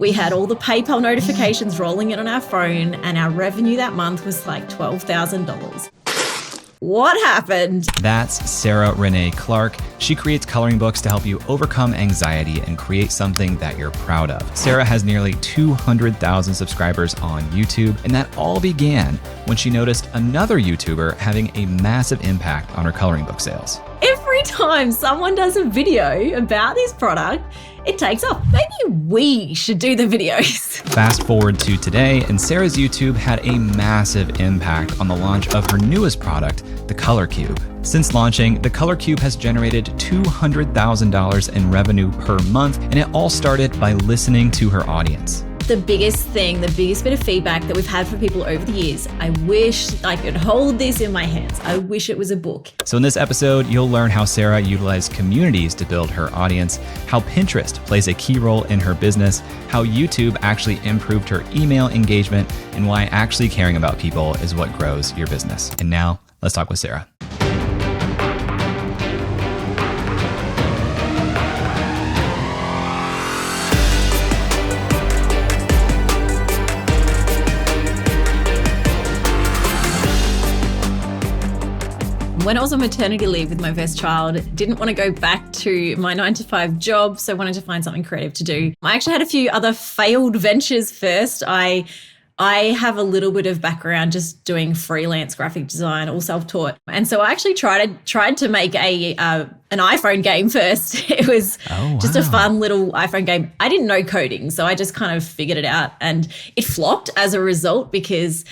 We had all the PayPal notifications rolling in on our phone, and our revenue that month was like $12,000. What happened? That's Sarah Renae Clark. She creates coloring books to help you overcome anxiety and create something that you're proud of. Sarah has nearly 200,000 subscribers on YouTube, and that all began when she noticed another YouTuber having a massive impact on her coloring book sales. Every time someone does a video about this product, it takes off. Maybe we should do the videos. Fast forward to today, and Sarah's YouTube had a massive impact on the launch of her newest product, the Color Cube. Since launching, the Color Cube has generated $200,000 in revenue per month, and it all started by listening to her audience. The biggest bit of feedback that we've had from people over the years, I wish I could hold this in my hands. I wish it was a book. So in this episode, you'll learn how Sarah utilized communities to build her audience, how Pinterest plays a key role in her business, how YouTube actually improved her email engagement, and why actually caring about people is what grows your business. And now, let's talk with Sarah. When I was on maternity leave with my first child, didn't want to go back to my 9-to-5 job, so wanted to find something creative to do. I actually had a few other failed ventures first. I have a little bit of background just doing freelance graphic design, all self-taught. And so I actually tried to make an iPhone game first. It was just a fun little iPhone game. I didn't know coding, so I just kind of figured it out. And it flopped as a result, because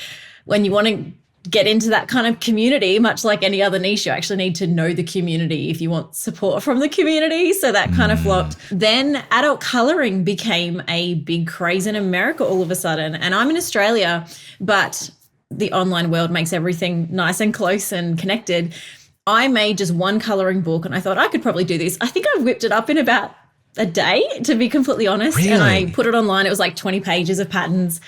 when you want to get into that kind of community, much like any other niche, you actually need to know the community if you want support from the community. So that kind of flopped. Then adult coloring became a big craze in America all of a sudden. And I'm in Australia, but the online world makes everything nice and close and connected. I made just one coloring book, and I thought I could probably do this. I think I whipped it up in about a day, to be completely honest. Really? And I put it online. It was like 20 pages of patterns.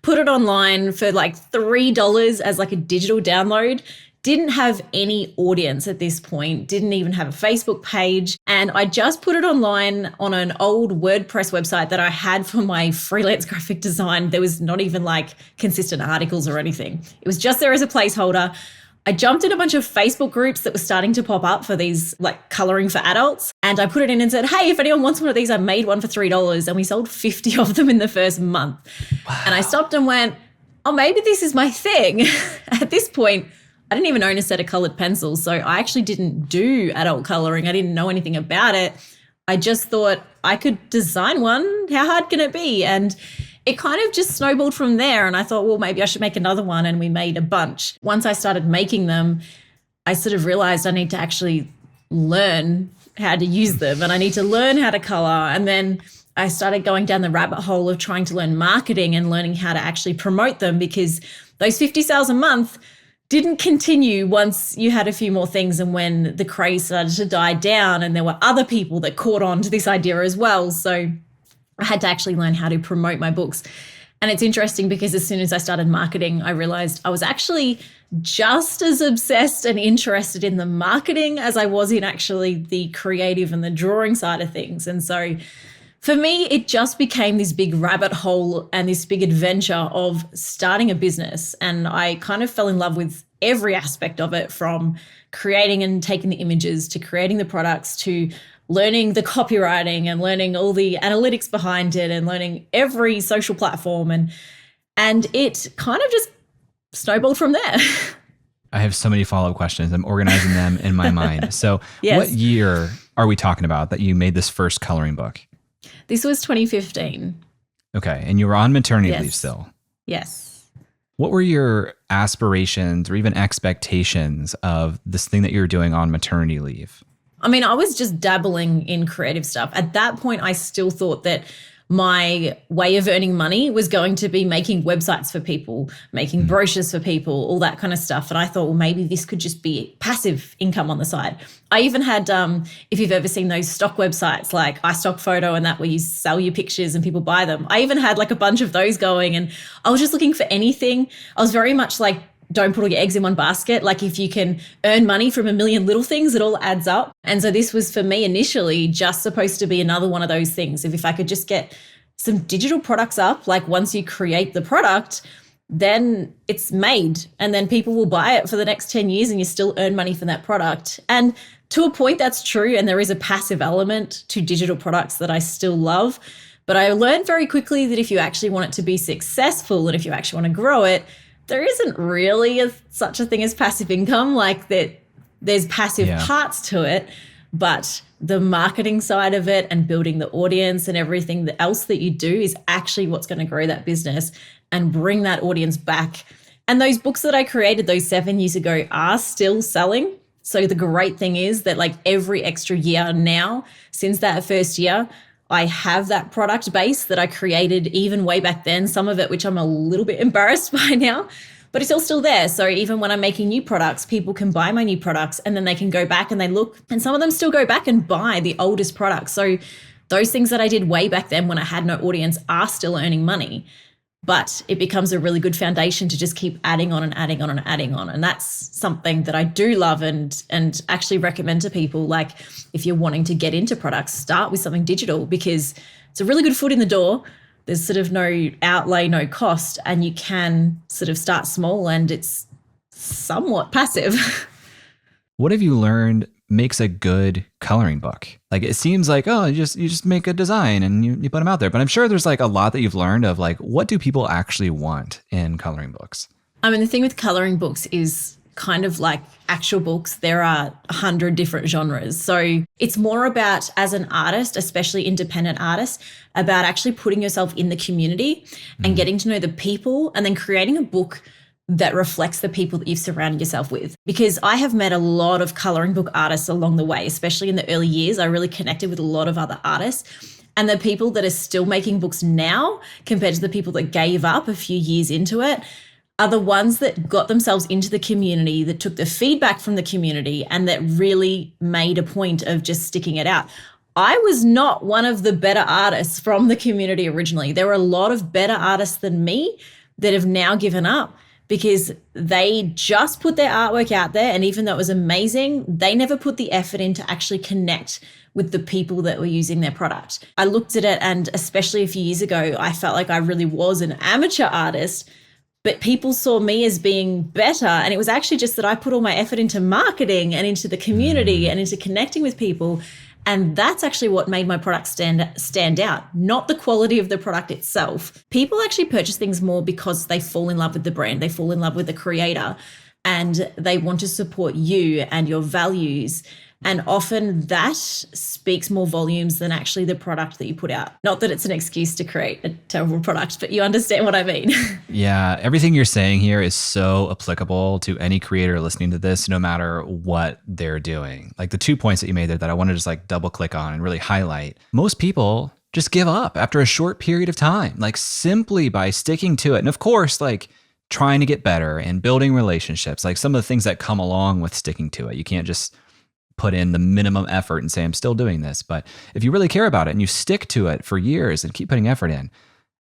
Put it online for like $3 as like a digital download. Didn't have any audience at this point, didn't even have a Facebook page. And I just put it online on an old WordPress website that I had for my freelance graphic design. There was not even like consistent articles or anything. It was just there as a placeholder. I jumped in a bunch of Facebook groups that were starting to pop up for these like coloring for adults. And I put it in and said, hey, if anyone wants one of these, I made one for $3. And we sold 50 of them in the first month. Wow. And I stopped and went, oh, maybe this is my thing. At this point, I didn't even own a set of colored pencils. So I actually didn't do adult coloring. I didn't know anything about it. I just thought I could design one. How hard can it be? And it kind of just snowballed from there. And I thought, well, maybe I should make another one. And we made a bunch. Once I started making them, I sort of realized I need to actually learn how to use them, and I need to learn how to color. And then I started going down the rabbit hole of trying to learn marketing and learning how to actually promote them, because those 50 sales a month didn't continue once you had a few more things, and when the craze started to die down and there were other people that caught on to this idea as well. So I had to actually learn how to promote my books. And it's interesting because as soon as I started marketing, I realized I was actually just as obsessed and interested in the marketing as I was in actually the creative and the drawing side of things. And so for me, it just became this big rabbit hole and this big adventure of starting a business. And I kind of fell in love with every aspect of it, from creating and taking the images to creating the products to learning the copywriting and learning all the analytics behind it and learning every social platform. And it kind of just snowballed from there. I have so many follow-up questions. I'm organizing them in my mind. So yes. What year are we talking about that you made this first coloring book? This was 2015. Okay. And you were on maternity leave still? Yes. What were your aspirations or even expectations of this thing that you were doing on maternity leave? I mean, I was just dabbling in creative stuff. At that point, I still thought that my way of earning money was going to be making websites for people, making brochures for people, all that kind of stuff. And I thought, well, maybe this could just be passive income on the side. I even had, if you've ever seen those stock websites like iStockPhoto and that, where you sell your pictures and people buy them, I even had like a bunch of those going, and I was just looking for anything. I was very much like, don't put all your eggs in one basket. Like, if you can earn money from a million little things, it all adds up. And so this was for me initially just supposed to be another one of those things. If I could just get some digital products up. Like once you create the product, then it's made and then people will buy it for the next 10 years and you still earn money from that product. And to a point, that's true. And there is a passive element to digital products that I still love. But I learned very quickly that if you actually want it to be successful and if you actually want to grow it, there isn't really such a thing as passive income. Like that, there's passive parts to it, but the marketing side of it and building the audience and everything else that you do is actually what's going to grow that business and bring that audience back. And those books that I created those 7 years ago are still selling. So the great thing is that like every extra year now, since that first year, I have that product base that I created even way back then, some of it which I'm a little bit embarrassed by now, but it's all still there. So even when I'm making new products, people can buy my new products and then they can go back and they look, and some of them still go back and buy the oldest products. So those things that I did way back then when I had no audience are still earning money. But it becomes a really good foundation to just keep adding on and adding on and adding on. And that's something that I do love and actually recommend to people. Like if you're wanting to get into products, start with something digital because it's a really good foot in the door. There's sort of no outlay, no cost, and you can sort of start small and it's somewhat passive. What have you learned makes a good coloring book? Like it seems like, oh, you just make a design and you put them out there. But I'm sure there's like a lot that you've learned of like, what do people actually want in coloring books? I mean, the thing with coloring books is kind of like actual books. There are 100 different genres. So it's more about, as an artist, especially independent artists, about actually putting yourself in the community and getting to know the people and then creating a book that reflects the people that you've surrounded yourself with. Because I have met a lot of coloring book artists along the way, especially in the early years. I really connected with a lot of other artists. And the people that are still making books now compared to the people that gave up a few years into it are the ones that got themselves into the community, that took the feedback from the community and that really made a point of just sticking it out. I was not one of the better artists from the community originally. There were a lot of better artists than me that have now given up because they just put their artwork out there. And even though it was amazing, they never put the effort in to actually connect with the people that were using their product. I looked at it, and especially a few years ago, I felt like I really was an amateur artist, but people saw me as being better. And it was actually just that I put all my effort into marketing and into the community and into connecting with people. And that's actually what made my product stand out, not the quality of the product itself. People actually purchase things more because they fall in love with the brand, they fall in love with the creator, and they want to support you and your values. And often that speaks more volumes than actually the product that you put out. Not that it's an excuse to create a terrible product, but you understand what I mean. Yeah, everything you're saying here is so applicable to any creator listening to this, no matter what they're doing. Like the 2 points that you made there that I want to just like double click on and really highlight. Most people just give up after a short period of time, like simply by sticking to it. And of course, like trying to get better and building relationships, like some of the things that come along with sticking to it. You can't just put in the minimum effort and say, I'm still doing this. But if you really care about it and you stick to it for years and keep putting effort in,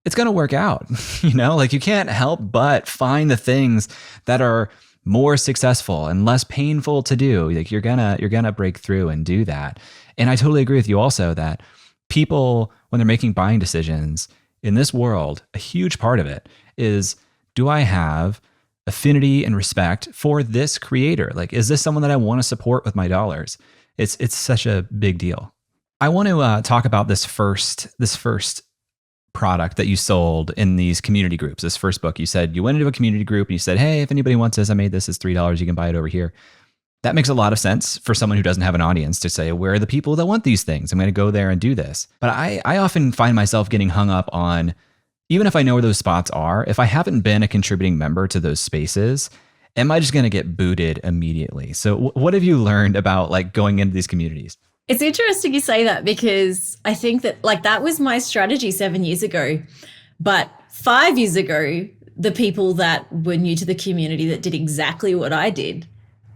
it's going to work out. You know, like you can't help but find the things that are more successful and less painful to do. Like you're gonna break through and do that. And I totally agree with you also that people, when they're making buying decisions in this world, a huge part of it is, do I have affinity and respect for this creator? Like, is this someone that I want to support with my dollars? It's such a big deal. I want to talk about this first product that you sold in these community groups. This first book, you said you went into a community group and you said, hey, if anybody wants this, I made this, it's $3. You can buy it over here. That makes a lot of sense for someone who doesn't have an audience to say, where are the people that want these things? I'm going to go there and do this. But I often find myself getting hung up on, even if I know where those spots are, if I haven't been a contributing member to those spaces, am I just going to get booted immediately? So what have you learned about like going into these communities? It's interesting you say that because I think that like that was my strategy 7 years ago. But 5 years ago, the people that were new to the community that did exactly what I did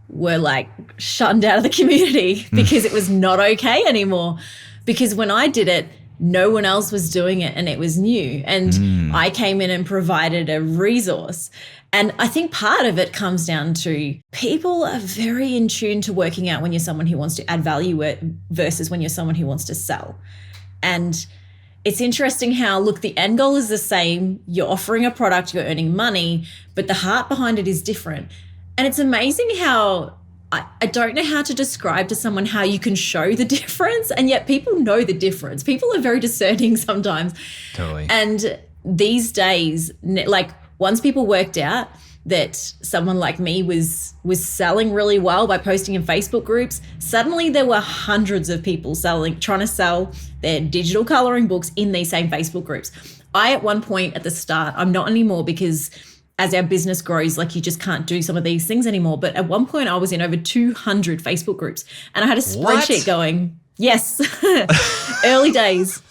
were like shunned out of the community because it was not okay anymore. Because when I did it, no one else was doing it and it was new. And I came in and provided a resource. And I think part of it comes down to people are very in tune to working out when you're someone who wants to add value versus when you're someone who wants to sell. And it's interesting how, look, the end goal is the same. You're offering a product, you're earning money, but the heart behind it is different. And it's amazing how I don't know how to describe to someone how you can show the difference. And yet people know the difference. People are very discerning sometimes. Totally. And these days, like once people worked out that someone like me was selling really well by posting in Facebook groups, suddenly there were hundreds of people trying to sell their digital coloring books in these same Facebook groups. I, at one point at the start, I'm not anymore because as our business grows, like you just can't do some of these things anymore. But at one point I was in over 200 Facebook groups and I had a spreadsheet going. Yes. Early days.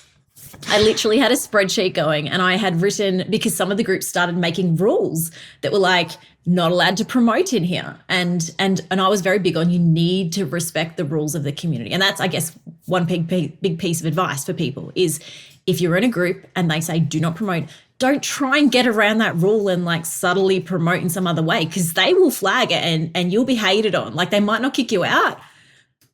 I literally had a spreadsheet going and I had written, because some of the groups started making rules that were like, not allowed to promote in here. And I was very big on, you need to respect the rules of the community. And that's, I guess, one big piece of advice for people is, if you're in a group and they say do not promote, don't try and get around that rule and like subtly promote in some other way, because they will flag it and you'll be hated on. Like they might not kick you out,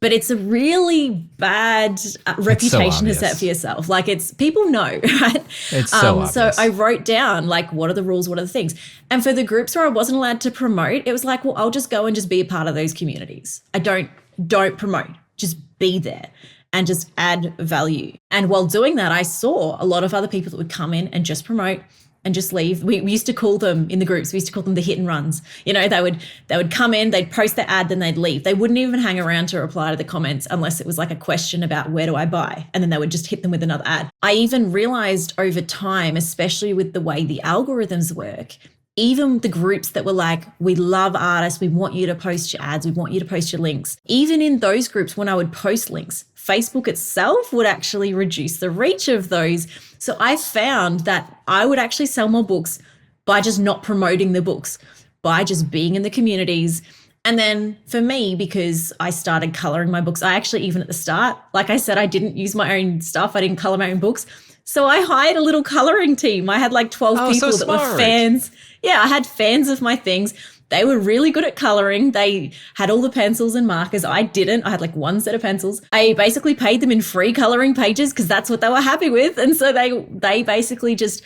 but it's a really bad reputation to set for yourself. Like people know, right? It's so obvious. So I wrote down like, what are the rules? What are the things? And for the groups where I wasn't allowed to promote, it was like, well, I'll just go and just be a part of those communities. I don't promote, just be there and just add value. And while doing that, I saw a lot of other people that would come in and just promote and just leave. We used to call them in the groups, we used to call them the hit and runs. You know, they would come in, they'd post their ad, then they'd leave. They wouldn't even hang around to reply to the comments unless it was like a question about where do I buy? And then they would just hit them with another ad. I even realized over time, especially with the way the algorithms work, even the groups that were like, we love artists, we want you to post your ads, we want you to post your links. Even in those groups, when I would post links, Facebook itself would actually reduce the reach of those. So I found that I would actually sell more books by just not promoting the books, by just being in the communities. And then for me, because I started coloring my books, I actually, even at the start, like I said, I didn't use my own stuff. I didn't color my own books. So I hired a little coloring team. I had like 12 people that were fans. Yeah, I had fans of my things. They were really good at coloring. They had all the pencils and markers. I didn't. I had like one set of pencils. I basically paid them in free coloring pages because that's what they were happy with. And so they basically just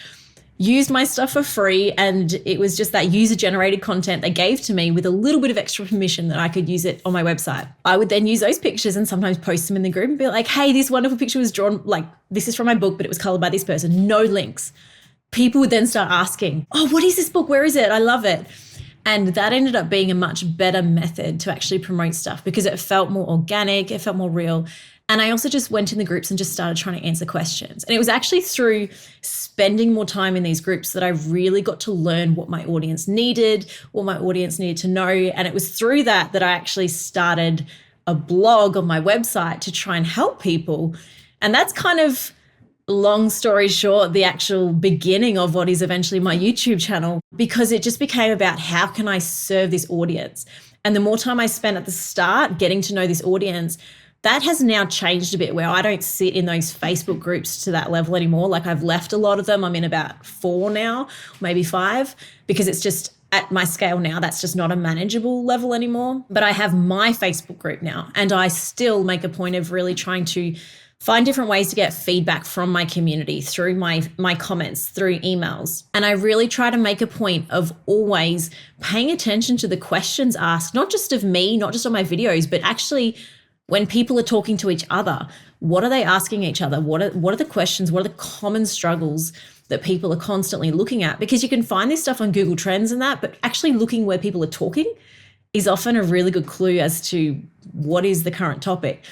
used my stuff for free. And it was just that user-generated content they gave to me with a little bit of extra permission that I could use it on my website. I would then use those pictures and sometimes post them in the group and be like, hey, this wonderful picture was drawn, like this is from my book, but it was colored by this person. No links. People would then start asking, oh, what is this book? Where is it? I love it. And that ended up being a much better method to actually promote stuff because it felt more organic, it felt more real. And I also just went in the groups and just started trying to answer questions. And it was actually through spending more time in these groups that I really got to learn what my audience needed, what my audience needed to know. And it was through that I actually started a blog on my website to try and help people. And that's kind of, long story short, the actual beginning of what is eventually my YouTube channel, because it just became about how can I serve this audience? And the more time I spent at the start getting to know this audience, that has now changed a bit where I don't sit in those Facebook groups to that level anymore. Like I've left a lot of them. I'm in about 4 now, maybe 5, because it's just at my scale now, that's just not a manageable level anymore. But I have my Facebook group now, and I still make a point of really trying to find different ways to get feedback from my community through my comments, through emails. And I really try to make a point of always paying attention to the questions asked, not just of me, not just on my videos, but actually when people are talking to each other, what are they asking each other? What are the questions? What are the common struggles that people are constantly looking at? Because you can find this stuff on Google Trends and that, but actually looking where people are talking is often a really good clue as to what is the current topic.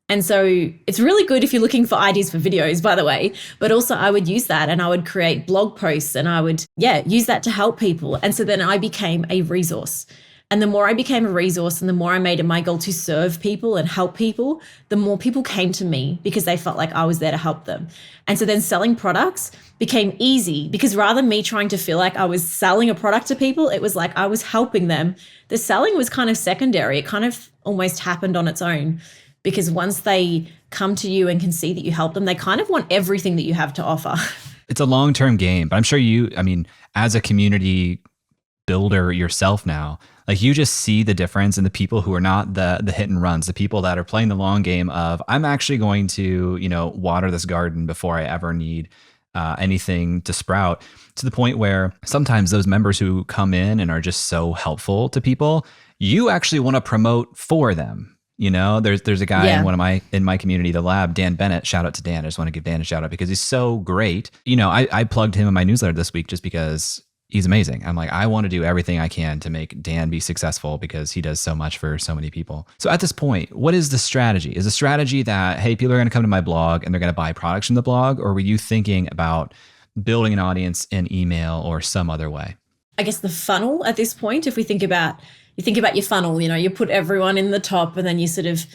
And so it's really good if you're looking for ideas for videos, by the way, but also I would use that and I would create blog posts and I would, use that to help people. And so then I became a resource. And the more I became a resource and the more I made it my goal to serve people and help people, the more people came to me because they felt like I was there to help them. And so then selling products became easy because rather than me trying to feel like I was selling a product to people, it was like I was helping them. The selling was kind of secondary. It kind of almost happened on its own. Because once they come to you and can see that you help them, they kind of want everything that you have to offer. It's a long-term game, but I'm sure as a community builder yourself now, like you just see the difference in the people who are not the hit and runs, the people that are playing the long game of, I'm actually going to, water this garden before I ever need anything to sprout, to the point where sometimes those members who come in and are just so helpful to people, you actually want to promote for them. There's a guy in my community, the lab, Dan Bennett. Shout out to Dan. I just want to give Dan a shout out because he's so great. I plugged him in my newsletter this week just because he's amazing. I'm like, I want to do everything I can to make Dan be successful because he does so much for so many people. So at this point, what is the strategy? Is the strategy that, hey, people are going to come to my blog and they're going to buy products from the blog? Or were you thinking about building an audience in email or some other way? I guess the funnel at this point, if we think about, you think about your funnel, you put everyone in the top and then you sort of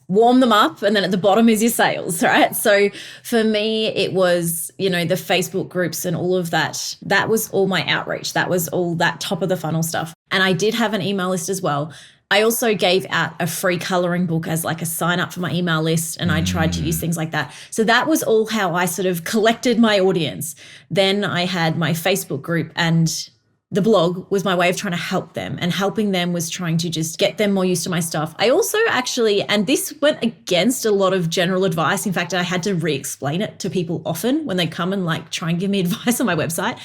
warm them up, and then at the bottom is your sales, right? So for me, it was, the Facebook groups and all of that. That was all my outreach. That was all that top of the funnel stuff. And I did have an email list as well. I also gave out a free coloring book as like a sign up for my email list, and I tried to use things like that. So that was all how I sort of collected my audience. Then I had my Facebook group, and the blog was my way of trying to help them, and helping them was trying to just get them more used to my stuff. I also actually, and this went against a lot of general advice. In fact, I had to re-explain it to people often when they come and like try and give me advice on my website.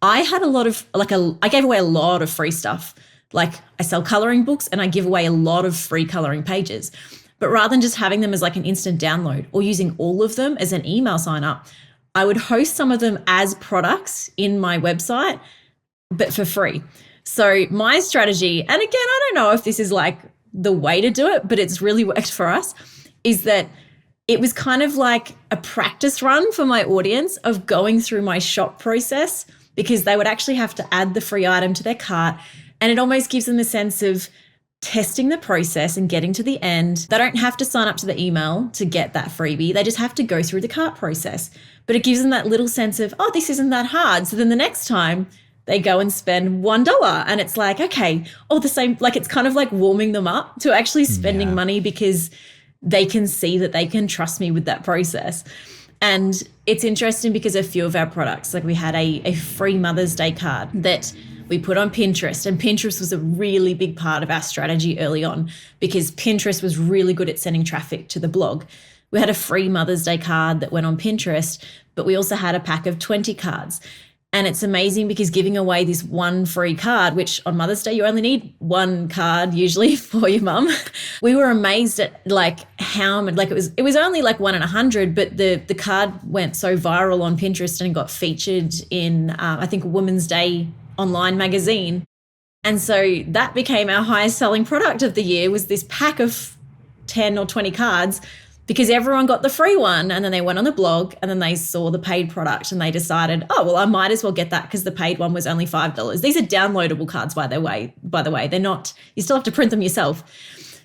I had a lot of I gave away a lot of free stuff. Like I sell coloring books and I give away a lot of free coloring pages. But rather than just having them as like an instant download or using all of them as an email sign up, I would host some of them as products in my website, but for free. So my strategy, and again, I don't know if this is like the way to do it, but it's really worked for us, is that it was kind of like a practice run for my audience of going through my shop process, because they would actually have to add the free item to their cart. And it almost gives them a sense of testing the process and getting to the end. They don't have to sign up to the email to get that freebie. They just have to go through the cart process. But it gives them that little sense of, oh, this isn't that hard. So then the next time they go and spend $1 and it's like, okay, the same, like it's kind of like warming them up to actually spending money, because they can see that they can trust me with that process. And it's interesting because a few of our products, like we had a free Mother's Day card that we put on Pinterest, and Pinterest was a really big part of our strategy early on, because Pinterest was really good at sending traffic to the blog. We had a free Mother's Day card that went on Pinterest, but we also had a pack of 20 cards. And it's amazing because giving away this one free card, which on Mother's Day, you only need one card usually for your mum. We were amazed at like how, like it was only like 1 in 100, but the card went so viral on Pinterest and got featured in, I think, Women's Day online magazine. And so that became our highest selling product of the year, was this pack of 10 or 20 cards, because everyone got the free one and then they went on the blog and then they saw the paid product and they decided, oh, well, I might as well get that because the paid one was only $5. These are downloadable cards, by the way. They're not, you still have to print them yourself.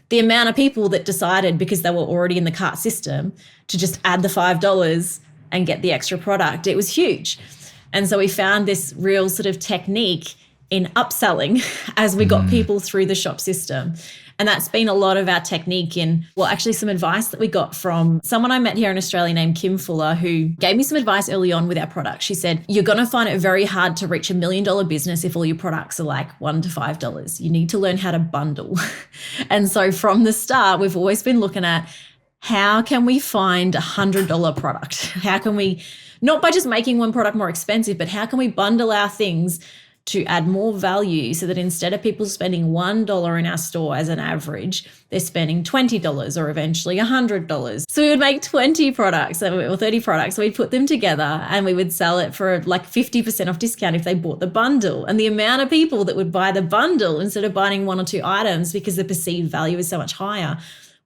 The amount of people that decided, because they were already in the cart system, to just add the $5 and get the extra product, it was huge. And so we found this real sort of technique in upselling as we got people through the shop system. And that's been a lot of our technique in, well, actually some advice that we got from someone I met here in Australia named Kim Fuller, who gave me some advice early on with our product. She said, you're going to find it very hard to reach $1 million business if all your products are like $1 to $5. You need to learn how to bundle. And so from the start, we've always been looking at, how can we find $100 product? How can we, not by just making one product more expensive, but how can we bundle our things to add more value, so that instead of people spending $1 in our store as an average, they're spending $20 or eventually $100. So we would make 20 products or 30 products. So we'd put them together and we would sell it for like 50% off discount if they bought the bundle. And the amount of people that would buy the bundle instead of buying 1 or 2 items, because the perceived value is so much higher,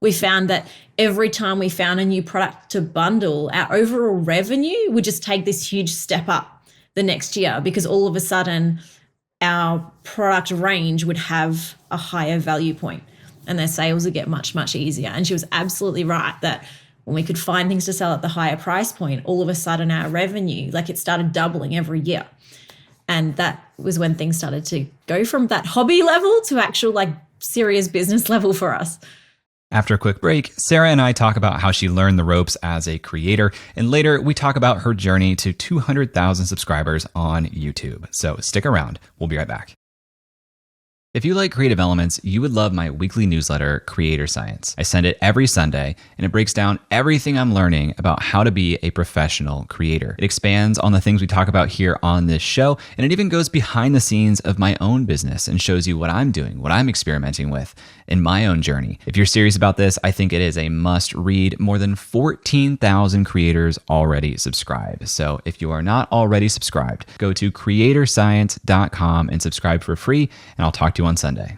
we found that every time we found a new product to bundle, our overall revenue would just take this huge step up the next year, because all of a sudden our product range would have a higher value point and their sales would get much, much easier. And she was absolutely right that when we could find things to sell at the higher price point, all of a sudden our revenue, like it started doubling every year. And that was when things started to go from that hobby level to actual like serious business level for us. After a quick break, Sarah and I talk about how she learned the ropes as a creator, and later we talk about her journey to 200,000 subscribers on YouTube. So stick around. We'll be right back. If you like creative elements, you would love my weekly newsletter, Creator Science. I send it every Sunday, and it breaks down everything I'm learning about how to be a professional creator. It expands on the things we talk about here on this show, and it even goes behind the scenes of my own business and shows you what I'm doing, what I'm experimenting with in my own journey. If you're serious about this, I think it is a must read. More than 14,000 creators already subscribe. So if you are not already subscribed, go to creatorscience.com and subscribe for free, and I'll talk to you on Sunday.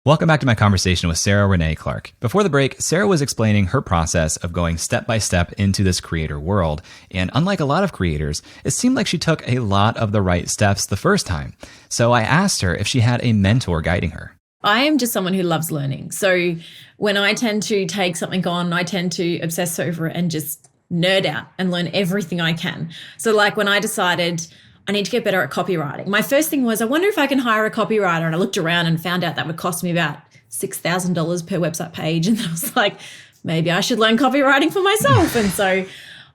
Welcome back to my conversation with Sarah Renae Clark. Before the break, Sarah was explaining her process of going step by step into this creator world. And unlike a lot of creators, it seemed like she took a lot of the right steps the first time. So I asked her if she had a mentor guiding her. I am just someone who loves learning. So when I tend to take something on, I tend to obsess over it and just nerd out and learn everything I can. So like when I decided I need to get better at copywriting, my first thing was, I wonder if I can hire a copywriter. And I looked around and found out that would cost me about $6,000 per website page. And I was like, maybe I should learn copywriting for myself. And so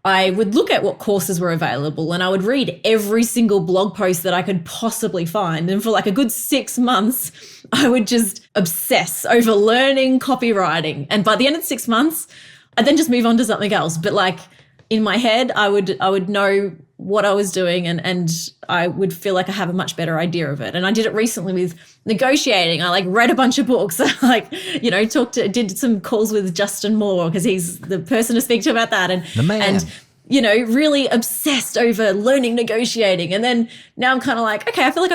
I would look at what courses were available and I would read every single blog post that I could possibly find. And for like a good 6 months, I would just obsess over learning copywriting. And by the end of 6 months, I'd then just move on to something else. But like in my head, I would know what I was doing and I would feel like I have a much better idea of it. And I did it recently with negotiating. I like read a bunch of books. I like, did some calls with Justin Moore because he's the person to speak to about that. And the man. And really obsessed over learning negotiating. And then now I'm kind of like, okay, I feel like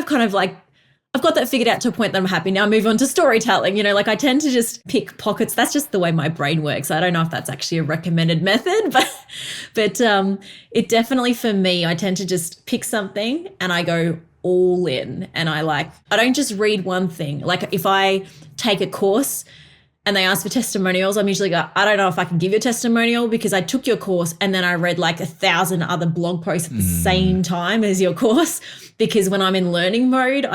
I've got that figured out to a point that I'm happy. Now I move on to storytelling. I tend to just pick pockets. That's just the way my brain works. I don't know if that's actually a recommended method, but it definitely, for me, I tend to just pick something and I go all in. And I don't just read one thing. Like if I take a course and they ask for testimonials, I'm usually go, I don't know if I can give you a testimonial because I took your course and then I read like 1,000 other blog posts at the same time as your course. Because when I'm in learning mode,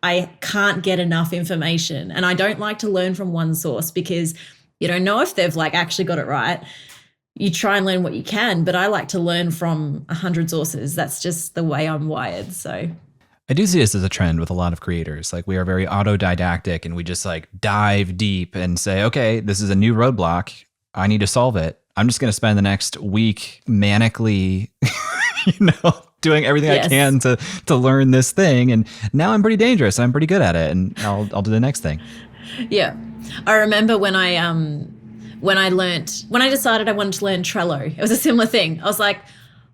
I can't get enough information. And I don't like to learn from one source because you don't know if they've like actually got it right. You try and learn what you can, but I like to learn from 100 sources. That's just the way I'm wired. So I do see this as a trend with a lot of creators. Like we are very autodidactic and we just like dive deep and say, okay, this is a new roadblock. I need to solve it. I'm just going to spend the next week manically, doing everything I can to learn this thing. And now I'm pretty dangerous. I'm pretty good at it. And I'll do the next thing. Yeah. I remember when I decided I wanted to learn Trello, it was a similar thing. I was like,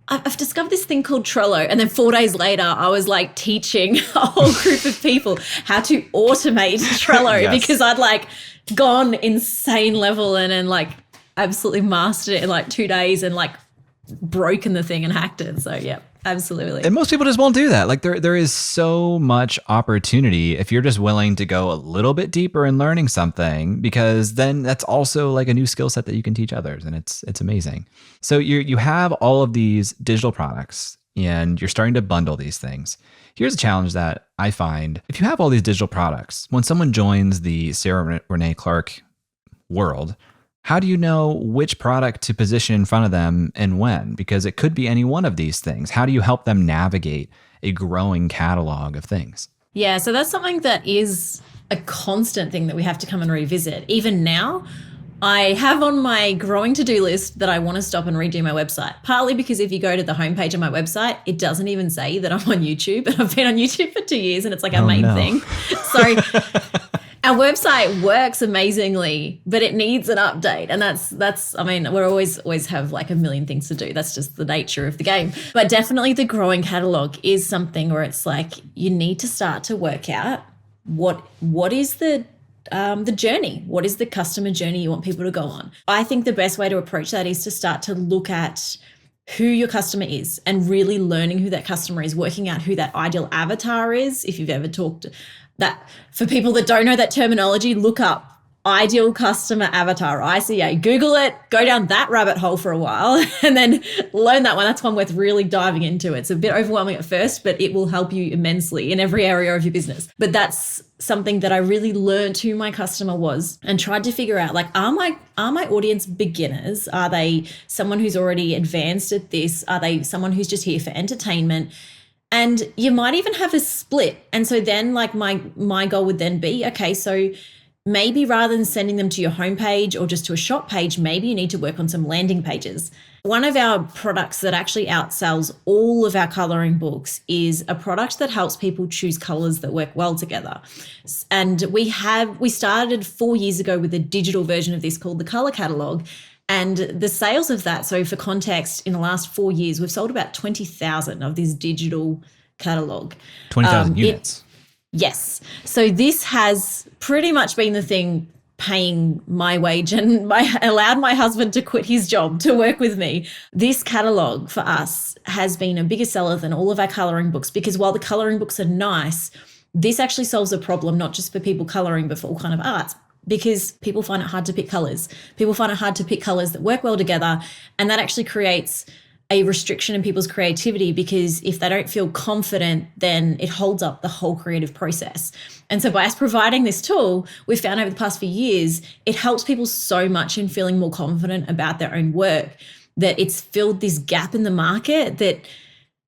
I've discovered this thing called Trello. And then 4 days later, I was like teaching a whole group of people how to automate Trello because I'd like gone insane level and then like absolutely mastered it in like 2 days and like broken the thing and hacked it. So yeah, absolutely. And most people just won't do that. Like there is so much opportunity if you're just willing to go a little bit deeper in learning something, because then that's also like a new skill set that you can teach others. And it's amazing. So you have all of these digital products and you're starting to bundle these things. Here's a challenge that I find. If you have all these digital products, when someone joins the Sarah Renae Clark world, how do you know which product to position in front of them and when? Because it could be any one of these things. How do you help them navigate a growing catalog of things? Yeah, so that's something that is a constant thing that we have to come and revisit. Even now, I have on my growing to-do list that I want to stop and redo my website, partly because if you go to the homepage of my website, it doesn't even say that I'm on YouTube, and I've been on YouTube for 2 years and it's like our main thing. So our website works amazingly, but it needs an update. And that's I mean, we're always have like a million things to do. That's just the nature of the game. But definitely the growing catalog is something where it's like you need to start to work out what is the journey? What is the customer journey you want people to go on? I think the best way to approach that is to start to look at who your customer is and really learning who that customer is, working out who that ideal avatar is. If you've ever talked that, for people that don't know that terminology, look up ideal customer avatar, ICA, Google it, go down that rabbit hole for a while and then learn that one. That's one worth really diving into. It's a bit overwhelming at first, but it will help you immensely in every area of your business. But that's something that I really learned who my customer was and tried to figure out, like, are my audience beginners? Are they someone who's already advanced at this? Are they someone who's just here for entertainment? And you might even have a split. And so then like my goal would then be, okay, so maybe rather than sending them to your homepage or just to a shop page, maybe you need to work on some landing pages. One of our products that actually outsells all of our coloring books is a product that helps people choose colors that work well together. And we started 4 years ago with a digital version of this called the Color Catalog. And the sales of that, so for context, in the last 4 years, we've sold about 20,000 of this digital catalog. 20,000 units. Yes. So this has pretty much been the thing paying my wage and allowed my husband to quit his job to work with me. This catalog for us has been a bigger seller than all of our coloring books, because while the coloring books are nice, this actually solves a problem, not just for people coloring, but for all kind of arts. Because people find it hard to pick colors. People find it hard to pick colors that work well together. And that actually creates a restriction in people's creativity, because if they don't feel confident, then it holds up the whole creative process. And so by us providing this tool, we've found over the past few years, it helps people so much in feeling more confident about their own work, that it's filled this gap in the market that,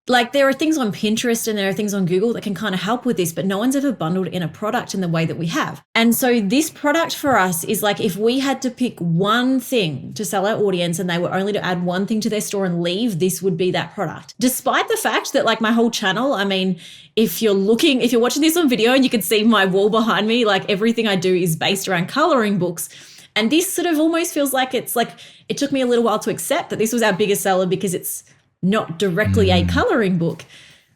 like, there are things on Pinterest and there are things on Google that can kind of help with this, but no one's ever bundled in a product in the way that we have. And so this product for us is like, if we had to pick one thing to sell our audience and they were only to add one thing to their store and leave, this would be that product. Despite the fact that like my whole channel, I mean, if you're watching this on video and you can see my wall behind me, like everything I do is based around coloring books. And this sort of almost feels like it took me a little while to accept that this was our biggest seller, because it's not directly a coloring book,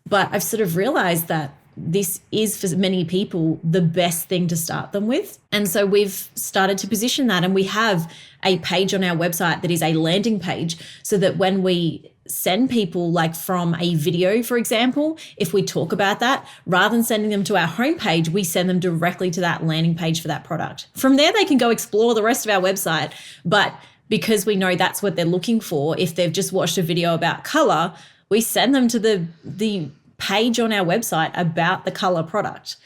but I've sort of realized that this is for many people the best thing to start them with. And so we've started to position that, and we have a page on our website that is a landing page, so that when we send people like from a video, for example, if we talk about that, rather than sending them to our homepage, we send them directly to that landing page for that product. From there, they can go explore the rest of our website, but because we know that's what they're looking for, if they've just watched a video about color, we send them to the page on our website about the color product.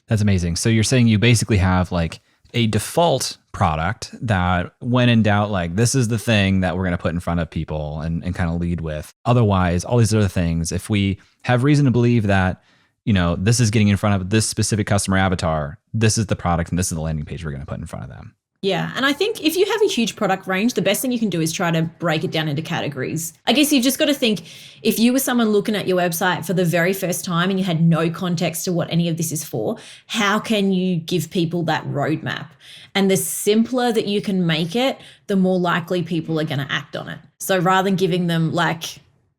That's amazing. So you're saying you basically have like a default product that, when in doubt, like this is the thing that we're going to put in front of people and kind of lead with. Otherwise, all these other things, if we have reason to believe that, you know, this is getting in front of this specific customer avatar, this is the product and this is the landing page we're going to put in front of them. Yeah. And I think if you have a huge product range, the best thing you can do is try to break it down into categories. I guess you've just got to think, if you were someone looking at your website for the very first time and you had no context to what any of this is for, how can you give people that roadmap? And the simpler that you can make it, the more likely people are going to act on it. So rather than giving them like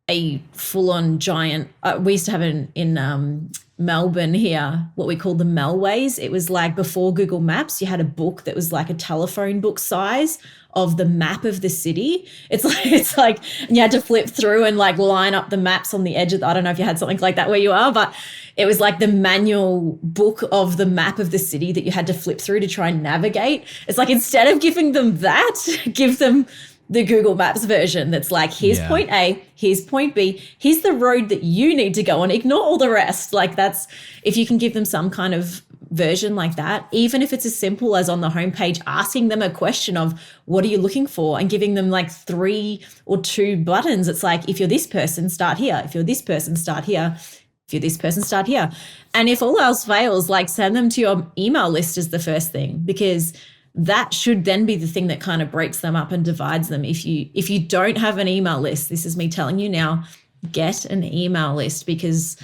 a full-on giant, we used to have in Melbourne here, what we call the Melways. It was like before Google Maps, you had a book that was like a telephone book size of the map of the city. It's like and you had to flip through and like line up the maps on the edge of I don't know if you had something like that where you are, but it was like the manual book of the map of the city that you had to flip through to try and navigate. It's like, instead of giving them that, give them the Google Maps version that's like, here's point A, here's point B, here's the road that you need to go on, ignore all the rest. Like, that's, if you can give them some kind of version like that, even if it's as simple as on the homepage asking them a question of what are you looking for, and giving them like 3 or 2 buttons. It's like, if you're this person, start here. If you're this person, start here. If you're this person, start here. And if all else fails, like, send them to your email list as the first thing, because that should then be the thing that kind of breaks them up and divides them. If you don't have an email list, this is me telling you now, get an email list, because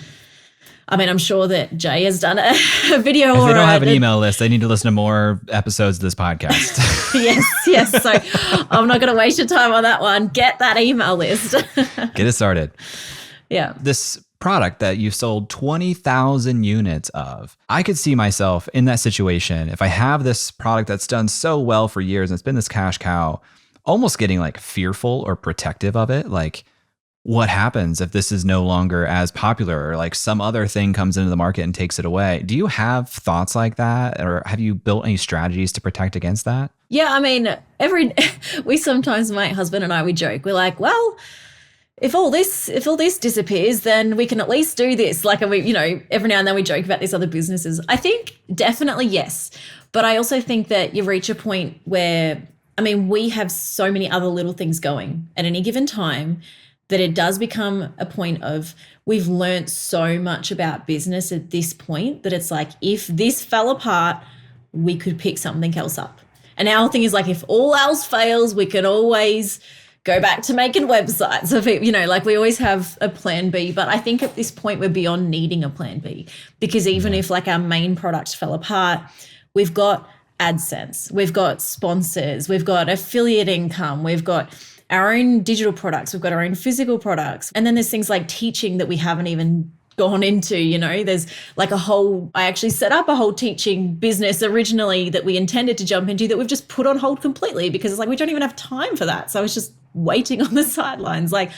I mean, I'm sure that Jay has done a video. If they don't have an email list, they need to listen to more episodes of this podcast. Yes. So I'm not going to waste your time on that one. Get that email list. Get it started. Yeah. This product that you sold 20,000 units of, I could see myself in that situation. If I have this product that's done so well for years and it's been this cash cow, almost getting like fearful or protective of it. Like, what happens if this is no longer as popular, or like some other thing comes into the market and takes it away? Do you have thoughts like that, or have you built any strategies to protect against that? Yeah, I mean, we sometimes, my husband and I, we joke. We're like, well, if all this disappears, then we can at least do this. Like, we, you know, every now and then we joke about these other businesses. I think definitely yes, but I also think that you reach a point where, I mean, we have so many other little things going at any given time that it does become a point of we've learned so much about business at this point that it's like, if this fell apart, we could pick something else up. And our thing is like, if all else fails, we can always go back to making websites. If it, like we always have a plan B, but I think at this point we're beyond needing a plan B, because even if like our main product fell apart, we've got AdSense, we've got sponsors, we've got affiliate income, we've got our own digital products, we've got our own physical products. And then there's things like teaching that we haven't even gone into, there's like I actually set up a whole teaching business originally that we intended to jump into that we've just put on hold completely, because it's like, we don't even have time for that. So I was just waiting on the sidelines. Like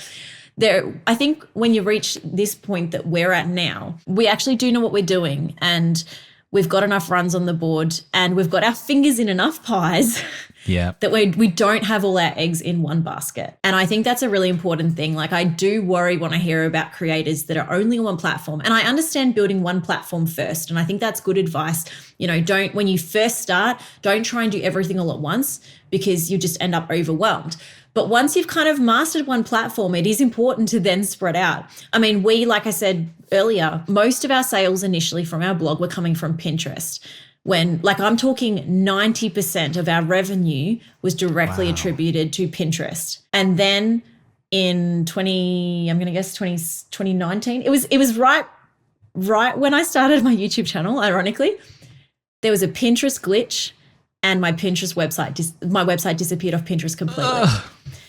I think when you reach this point that we're at now, we actually do know what we're doing, and we've got enough runs on the board, and we've got our fingers in enough pies that we don't have all our eggs in one basket. And I think that's a really important thing. Like, I do worry when I hear about creators that are only on one platform. And I understand building one platform first. And I think that's good advice. When you first start, don't try and do everything all at once, because you just end up overwhelmed. But once you've kind of mastered one platform, it is important to then spread out. I mean, like I said earlier, most of our sales initially from our blog were coming from Pinterest. I'm talking 90% of our revenue was directly attributed to Pinterest. And then in 2019, it was right when I started my YouTube channel, ironically, there was a Pinterest glitch, and my website disappeared off Pinterest completely.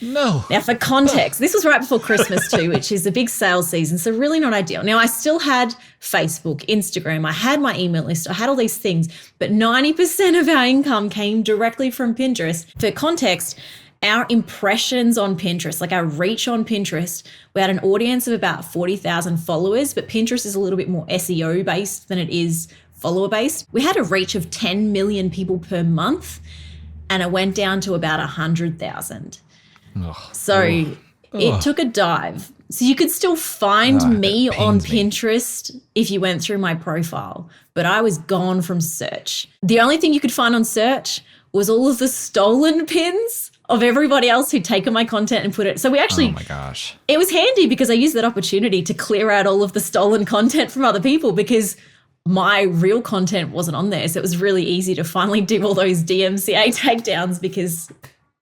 No. Now, for context, this was right before Christmas too, which is a big sales season, so really not ideal. Now, I still had Facebook, Instagram, I had my email list, I had all these things, but 90% of our income came directly from Pinterest. For context, our impressions on Pinterest, like our reach on Pinterest, we had an audience of about 40,000 followers, but Pinterest is a little bit more SEO based than it is follower based. We had a reach of 10 million people per month, and it went down to about 100,000. It took a dive. So you could still find me on Pinterest if you went through my profile, but I was gone from search. The only thing you could find on search was all of the stolen pins of everybody else who'd taken my content and put it. So we actually, oh my gosh, it was handy because I used that opportunity to clear out all of the stolen content from other people, because my real content wasn't on there. So it was really easy to finally do all those DMCA takedowns because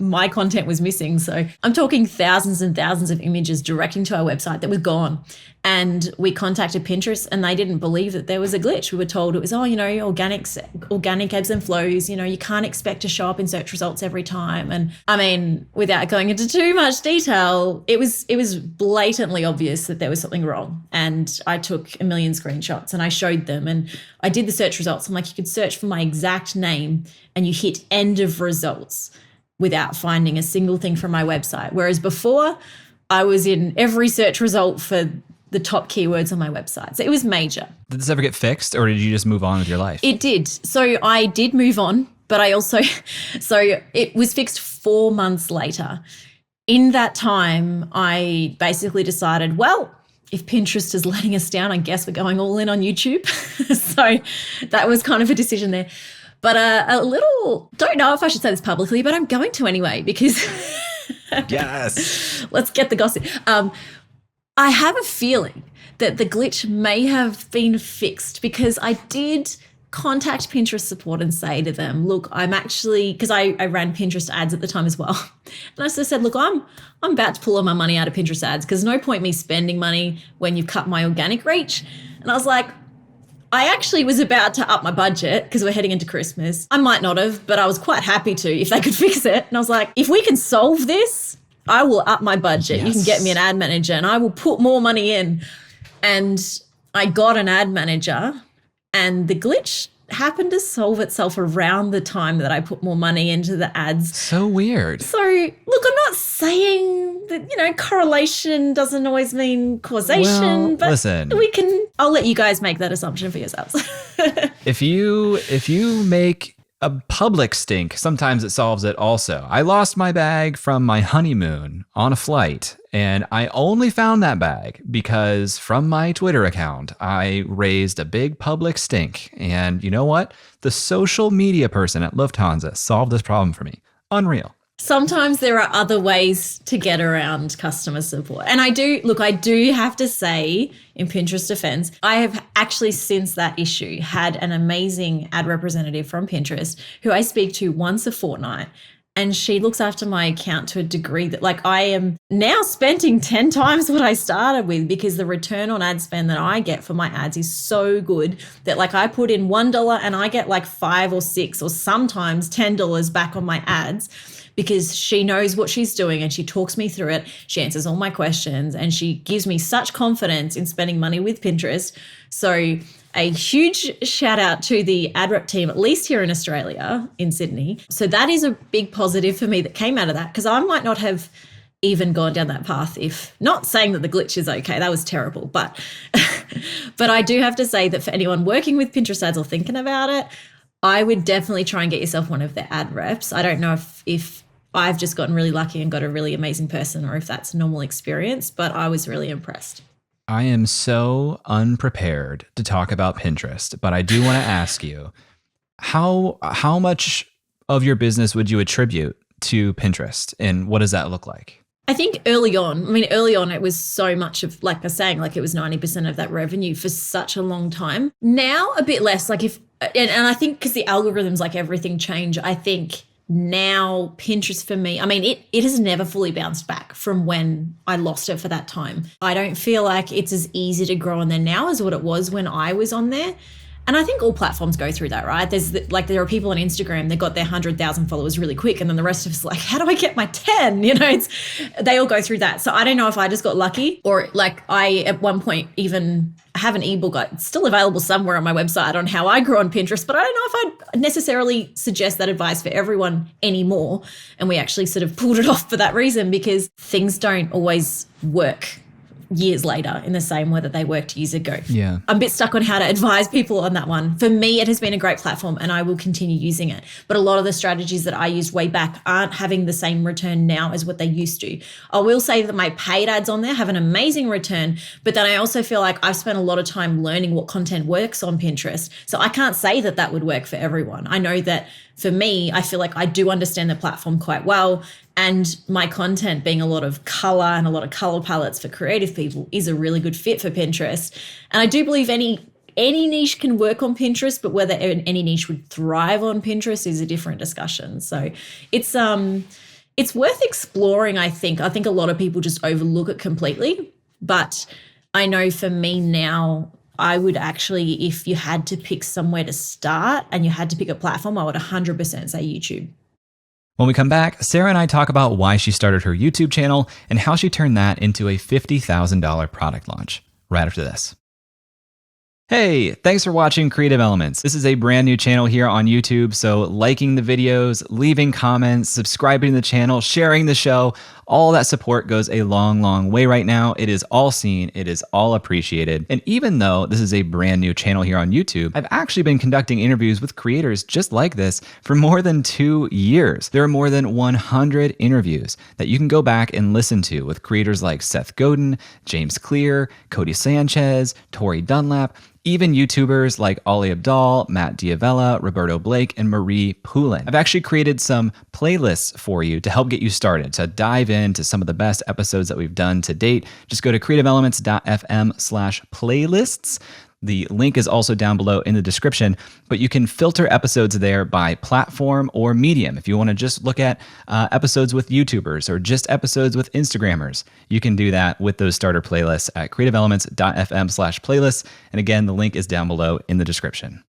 my content was missing. So I'm talking thousands and thousands of images directing to our website that was gone. And we contacted Pinterest, and they didn't believe that there was a glitch. We were told it was, organic ebbs and flows. You can't expect to show up in search results every time. And I mean, without going into too much detail, it was blatantly obvious that there was something wrong. And I took a million screenshots and I showed them, and I did the search results. I'm like, you could search for my exact name and you hit end of results without finding a single thing from my website. Whereas before, I was in every search result for the top keywords on my website. So it was major. Did this ever get fixed, or did you just move on with your life? It did. So I did move on, but I also, so it was fixed 4 months later. In that time, I basically decided, well, if Pinterest is letting us down, I guess we're going all in on YouTube. So that was kind of a decision there. But don't know if I should say this publicly, but I'm going to anyway, because yes, let's get the gossip. I have a feeling that the glitch may have been fixed, because I did contact Pinterest support and say to them, look, I'm actually, because I ran Pinterest ads at the time as well. And I just said, look, I'm about to pull all my money out of Pinterest ads, because no point me spending money when you've cut my organic reach. And I was like, I actually was about to up my budget because we're heading into Christmas. I might not have, but I was quite happy to if they could fix it. And I was like, if we can solve this, I will up my budget. Yes. You can get me an ad manager and I will put more money in. And I got an ad manager, and the glitch happened to solve itself around the time that I put more money into the ads. So weird. So look, I'm not saying that, correlation doesn't always mean causation, but listen, I'll let you guys make that assumption for yourselves. If you make a public stink, sometimes it solves it also. I lost my bag from my honeymoon on a flight, and I only found that bag because from my Twitter account, I raised a big public stink. And you know what? The social media person at Lufthansa solved this problem for me. Unreal. sometimes there are other ways to get around customer support. And I do have to say, in Pinterest defense, I have actually since that issue had an amazing ad representative from Pinterest who I speak to once a fortnight. And she looks after my account to a degree that like I am now spending 10 times what I started with, because the return on ad spend that I get for my ads is so good that like I put in $1 and I get like $5 or $6 or sometimes $10 back on my ads, because she knows what she's doing and she talks me through it. She answers all my questions and she gives me such confidence in spending money with Pinterest. So a huge shout out to the ad rep team, at least here in Australia, in Sydney. So that is a big positive for me that came out of that, because I might not have even gone down that path, if not saying that the glitch is okay. That was terrible. But I do have to say that for anyone working with Pinterest ads or thinking about it, I would definitely try and get yourself one of the ad reps. I don't know if I've just gotten really lucky and got a really amazing person, or if that's a normal experience, but I was really impressed. I am so unprepared to talk about Pinterest, but I do want to ask you, how much of your business would you attribute to Pinterest, and what does that look like? I think early on it was so much of, like I was saying, like it was 90% of that revenue for such a long time. Now a bit less, like and I think because the algorithms, like everything change, I think now Pinterest for me, I mean, it has never fully bounced back from when I lost it for that time. I don't feel like it's as easy to grow on there now as what it was when I was on there. And I think all platforms go through that, right? There are people on Instagram that got their 100,000 followers really quick, and then the rest of us like, how do I get my 10? You know, they all go through that. So I don't know if I just got lucky, or like I at one point even have an ebook. It's still available somewhere on my website on how I grew on Pinterest, but I don't know if I'd necessarily suggest that advice for everyone anymore. And we actually sort of pulled it off for that reason, because things don't always work years later in the same way that they worked years ago. Yeah. I'm a bit stuck on how to advise people on that one. For me, it has been a great platform and I will continue using it. But a lot of the strategies that I used way back aren't having the same return now as what they used to. I will say that my paid ads on there have an amazing return, but then I also feel like I've spent a lot of time learning what content works on Pinterest. So I can't say that that would work for everyone. I know that for me, I feel like I do understand the platform quite well. And my content being a lot of color and a lot of color palettes for creative people is a really good fit for Pinterest. And I do believe any niche can work on Pinterest, but whether any niche would thrive on Pinterest is a different discussion. So it's worth exploring, I think. I think a lot of people just overlook it completely. But I know for me now, I would actually, if you had to pick somewhere to start and you had to pick a platform, I would 100% say YouTube. When we come back, Sarah and I talk about why she started her YouTube channel and how she turned that into a $50,000 product launch right after this. Hey, thanks for watching Creative Elements. This is a brand new channel here on YouTube, so liking the videos, leaving comments, subscribing to the channel, sharing the show, all that support goes a long, long way right now. It is all seen, it is all appreciated. And even though this is a brand new channel here on YouTube, I've actually been conducting interviews with creators just like this for more than 2 years. There are more than 100 interviews that you can go back and listen to with creators like Seth Godin, James Clear, Cody Sanchez, Tori Dunlap, even YouTubers like Ali Abdaal, Matt Diavella, Roberto Blake, and Marie Poulin. I've actually created some playlists for you to help get you started, to dive into some of the best episodes that we've done to date. Just go to creativeelements.fm/playlists. The link is also down below in the description, but you can filter episodes there by platform or medium. If you want to just look at episodes with YouTubers or just episodes with Instagrammers, you can do that with those starter playlists at creativeelements.fm/playlists. And again, the link is down below in the description.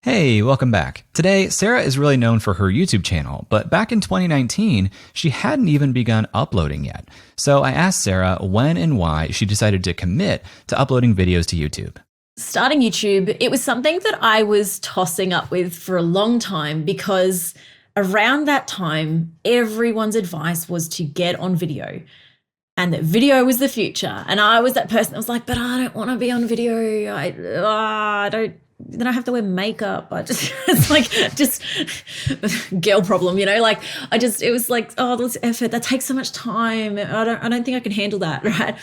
Hey, welcome back. Today, Sarah is really known for her YouTube channel, but back in 2019, she hadn't even begun uploading yet. So I asked Sarah when and why she decided to commit to uploading videos to YouTube. Starting YouTube, it was something that I was tossing up with for a long time, because around that time, everyone's advice was to get on video and that video was the future. And I was that person that was like, but I don't want to be on video. I don't. Then I have to wear makeup. It's like just girl problem, you know, like it was like, oh, this effort, that takes so much time. I don't think I can handle that. Right.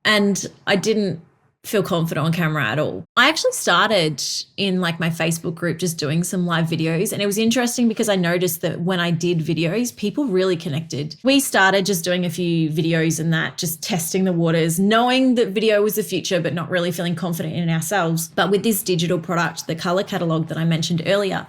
And I didn't feel confident on camera at all. I actually started in like my Facebook group just doing some live videos, and it was interesting because I noticed that when I did videos, people really connected. We started just doing a few videos and that, just testing the waters, knowing that video was the future, but not really feeling confident in ourselves. But with this digital product, the color catalog that I mentioned earlier,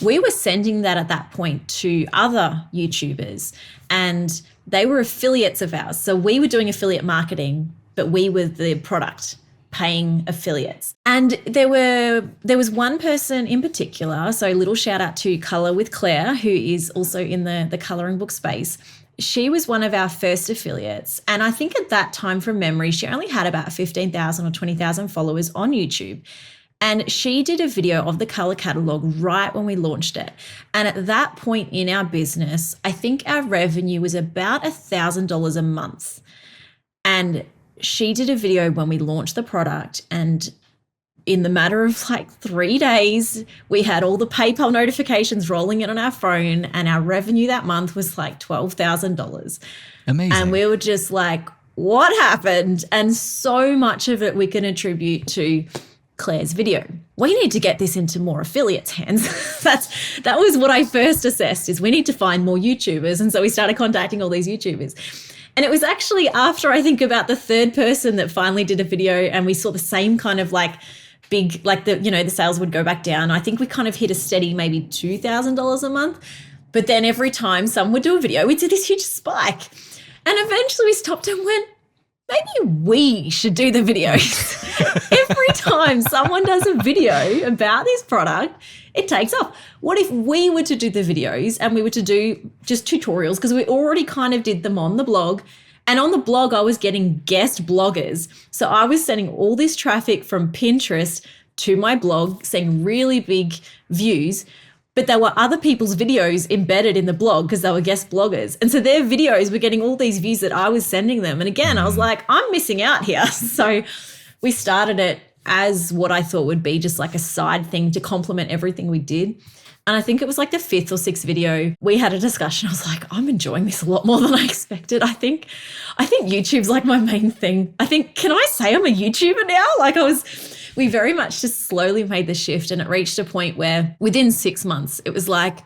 we were sending that at that point to other YouTubers, and they were affiliates of ours. So we were doing affiliate marketing, but we were the product paying affiliates. And there was one person in particular, so little shout out to Color with Claire, who is also in the coloring book space. She was one of our first affiliates. And I think at that time, from memory, she only had about 15,000 or 20,000 followers on YouTube. And she did a video of the color catalog right when we launched it. And at that point in our business, I think our revenue was about $1,000 a month. And she did a video when we launched the product, and in the matter of like 3 days, we had all the PayPal notifications rolling in on our phone, and our revenue that month was like $12,000. Amazing. And we were just like, what happened? And so much of it we can attribute to Claire's video. We need to get this into more affiliates' hands. That was what I first assessed, is we need to find more YouTubers. And so we started contacting all these YouTubers. And it was actually after, I think, about the third person that finally did a video, and we saw the same kind of like big, like the sales would go back down. I think we kind of hit a steady maybe $2,000 a month. But then every time someone would do a video, we'd see this huge spike. And eventually we stopped and went, maybe we should do the videos. Every time someone does a video about this product, it takes off. What if we were to do the videos and we were to do just tutorials? Because we already kind of did them on the blog. And on the blog, I was getting guest bloggers. So I was sending all this traffic from Pinterest to my blog, seeing really big views. But there were other people's videos embedded in the blog because they were guest bloggers. And so their videos were getting all these views that I was sending them. And again, I was like, I'm missing out here. So we started it as what I thought would be just like a side thing to complement everything we did. And I think it was like the 5th or 6th video, we had a discussion. I was like, I'm enjoying this a lot more than I expected. I think YouTube's like my main thing. can I say I'm a YouTuber now? We very much just slowly made the shift, and it reached a point where within 6 months, it was like,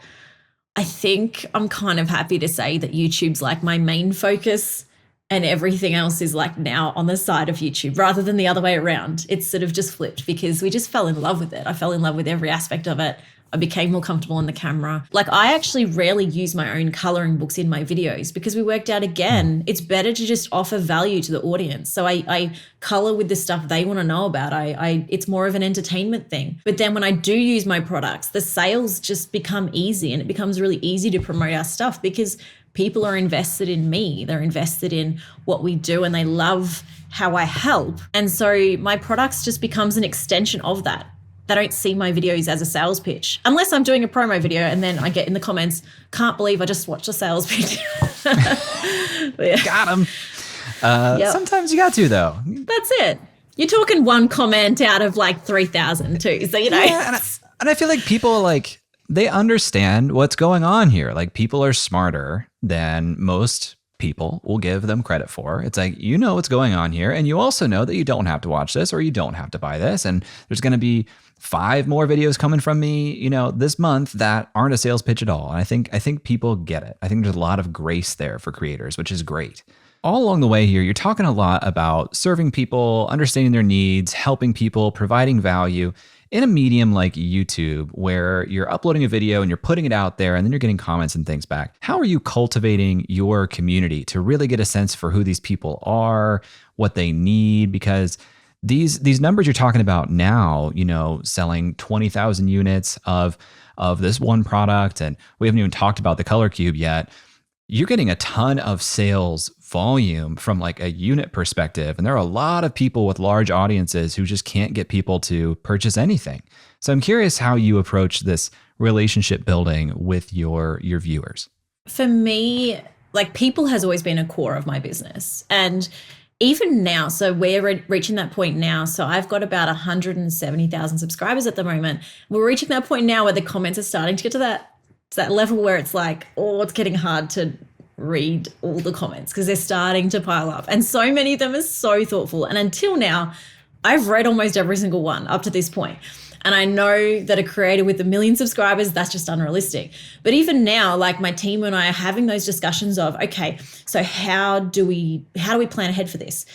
I think I'm kind of happy to say that YouTube's like my main focus, and everything else is like now on the side of YouTube rather than the other way around. It's sort of just flipped because we just fell in love with it. I fell in love with every aspect of it. I became more comfortable on the camera. Like, I actually rarely use my own coloring books in my videos because we worked out, again, it's better to just offer value to the audience. So I color with the stuff they want to know about. It's more of an entertainment thing. But then when I do use my products, the sales just become easy, and it becomes really easy to promote our stuff because people are invested in me. They're invested in what we do, and they love how I help. And so my products just becomes an extension of that. They don't see my videos as a sales pitch, unless I'm doing a promo video and then I get in the comments, can't believe I just watched a sales pitch. Yeah. Got him. Yep. Sometimes you got to, though. That's it. You're talking one comment out of like 3,000 too. So, Yeah, and I feel like people they understand what's going on here. Like, people are smarter than most people will give them credit for. It's like, you know what's going on here. And you also know that you don't have to watch this, or you don't have to buy this. And there's going to be 5 more videos coming from me, this month that aren't a sales pitch at all. And I think people get it. I think there's a lot of grace there for creators, which is great. All along the way here, you're talking a lot about serving people, understanding their needs, helping people, providing value in a medium like YouTube, where you're uploading a video and you're putting it out there and then you're getting comments and things back. How are you cultivating your community to really get a sense for who these people are, what they need? Because these numbers you're talking about now, selling 20,000 units of this one product, and we haven't even talked about the color cube yet. You're getting a ton of sales volume from like a unit perspective. And there are a lot of people with large audiences who just can't get people to purchase anything. So I'm curious how you approach this relationship building with your viewers. For me, like, people has always been a core of my business. And even now, so we're reaching that point now. So I've got about 170,000 subscribers at the moment. We're reaching that point now where the comments are starting to get to that level where it's like, oh, it's getting hard to read all the comments because they're starting to pile up. And so many of them are so thoughtful. And until now, I've read almost every single one up to this point. And I know that a creator with 1 million subscribers, that's just unrealistic. But even now, like my team and I are having those discussions of, okay, so how do we plan ahead for this?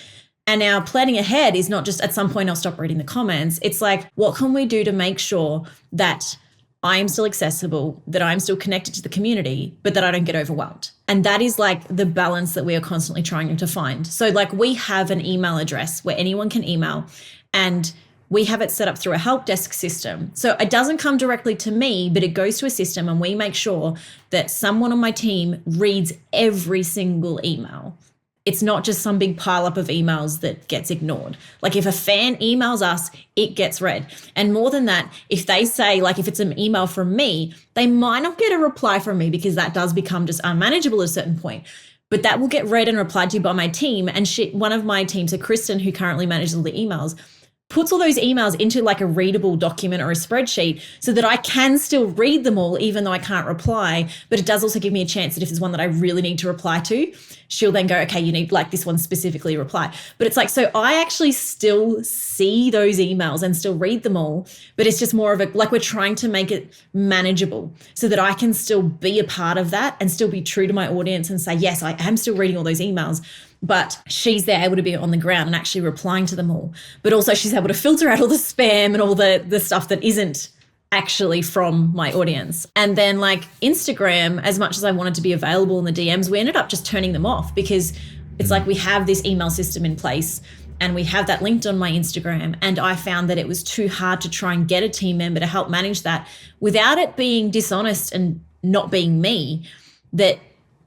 And now planning ahead is not just at some point I'll stop reading the comments. It's like, what can we do to make sure that I am still accessible, that I'm still connected to the community, but that I don't get overwhelmed? And that is like the balance that we are constantly trying to find. So like we have an email address where anyone can email, and we have it set up through a help desk system. So it doesn't come directly to me, but it goes to a system, and we make sure that someone on my team reads every single email. It's not just some big pile up of emails that gets ignored. Like if a fan emails us, it gets read. And more than that, if they say, like if it's an email from me, they might not get a reply from me because that does become just unmanageable at a certain point. But that will get read and replied to by my team. And one of my team, so Kristen, who currently manages all the emails, puts all those emails into like a readable document or a spreadsheet so that I can still read them all, even though I can't reply. But it does also give me a chance that if there's one that I really need to reply to, she'll then go, okay, you need like this one specifically reply. But it's like, so I actually still see those emails and still read them all, but it's just more of like we're trying to make it manageable so that I can still be a part of that and still be true to my audience and say, yes, I am still reading all those emails. But she's there able to be on the ground and actually replying to them all. But also she's able to filter out all the spam and all the stuff that isn't actually from my audience. And then like Instagram, as much as I wanted to be available in the DMs, we ended up just turning them off because it's like we have this email system in place and we have that linked on my Instagram. And I found that it was too hard to try and get a team member to help manage that without it being dishonest and not being me, that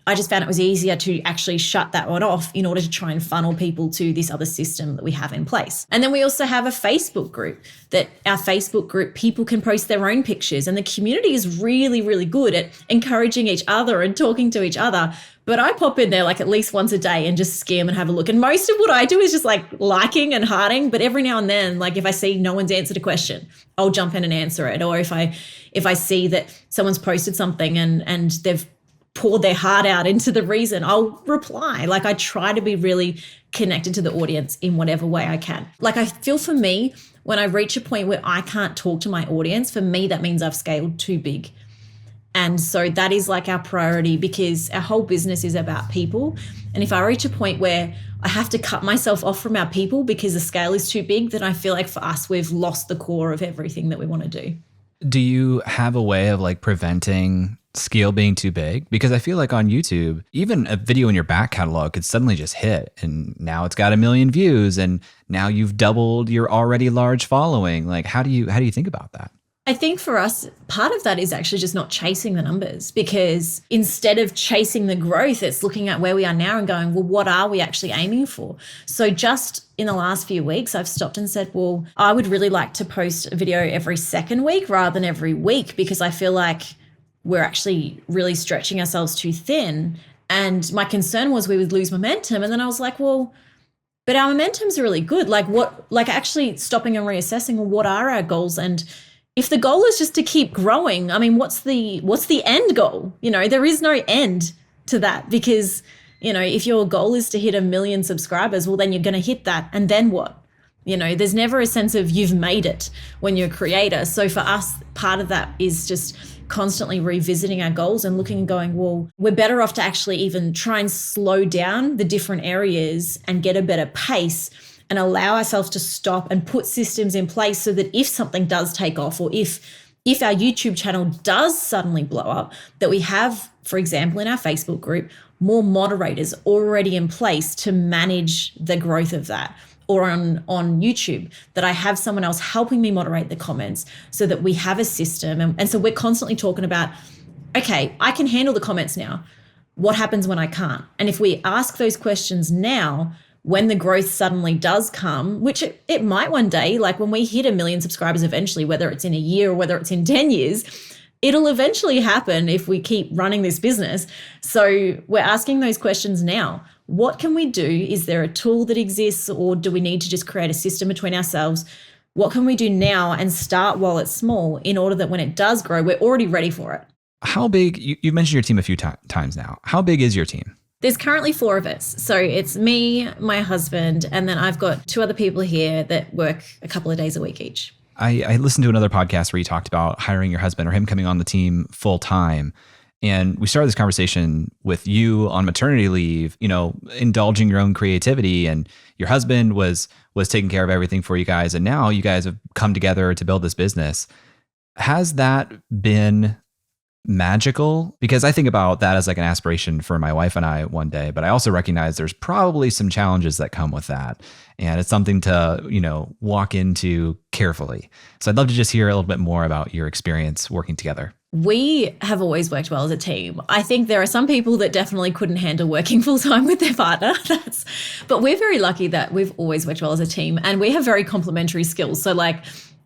I just found it was easier to actually shut that one off in order to try and funnel people to this other system that we have in place. And then we also have a Facebook group that our Facebook group, people can post their own pictures, and the community is really, really good at encouraging each other and talking to each other. But I pop in there like at least once a day and just skim and have a look. And most of what I do is just like liking and hearting. But every now and then, like if I see no one's answered a question, I'll jump in and answer it. Or if I see that someone's posted something and they've poured their heart out into the reason, I'll reply. Like I try to be really connected to the audience in whatever way I can. Like I feel for me, when I reach a point where I can't talk to my audience, for me, that means I've scaled too big. And so that is like our priority because our whole business is about people. And if I reach a point where I have to cut myself off from our people because the scale is too big, then I feel like for us, we've lost the core of everything that we want to do. Do you have a way of like preventing scale being too big? Because I feel like on YouTube, even a video in your back catalog could suddenly just hit and now it's got 1 million views and now you've doubled your already large following. Like how do you think about that? I think for us, part of that is actually just not chasing the numbers, because instead of chasing the growth, it's looking at where we are now and going, well, what are we actually aiming for? So just in the last few weeks, I've stopped and said, well, I would really like to post a video every second week rather than every week, because I feel like we're actually really stretching ourselves too thin. And my concern was we would lose momentum. And then I was like, well, but our momentum's really good. Like actually stopping and reassessing, well, what are our goals? And if the goal is just to keep growing, I mean, what's the end goal? You know, there is no end to that, because, you know, if your goal is to hit 1 million subscribers, well, then you're going to hit that. And then what? You know, there's never a sense of you've made it when you're a creator. So for us, part of that is just constantly revisiting our goals and looking and going, well, we're better off to actually even try and slow down the different areas and get a better pace and allow ourselves to stop and put systems in place so that if something does take off, or if our YouTube channel does suddenly blow up, that we have, for example, in our Facebook group, more moderators already in place to manage the growth of that. Or on YouTube, that I have someone else helping me moderate the comments so that we have a system. And so we're constantly talking about, okay, I can handle the comments now. What happens when I can't? And if we ask those questions now, when the growth suddenly does come, which it might one day, like when we hit 1 million subscribers eventually, whether it's in a year or whether it's in 10 years, it'll eventually happen if we keep running this business. So we're asking those questions now. What can we do? Is there a tool that exists, or do we need to just create a system between ourselves? What can we do now and start while it's small in order that when it does grow, we're already ready for it? How big, you've mentioned your team a few times now. How big is your team? There's currently 4 of us. So it's me, my husband, and then I've got 2 other people here that work a couple of days a week each. I listened to another podcast where you talked about hiring your husband or him coming on the team full time. And we started this conversation with you on maternity leave, indulging your own creativity, and your husband was taking care of everything for you guys. And now you guys have come together to build this business. Has that been magical? Because I think about that as like an aspiration for my wife and I one day, but I also recognize there's probably some challenges that come with that. And it's something to, walk into carefully. So I'd love to just hear a little bit more about your experience working together. We have always worked well as a team. I think there are some people that definitely couldn't handle working full time with their partner. But we're very lucky that we've always worked well as a team, and we have very complementary skills. So like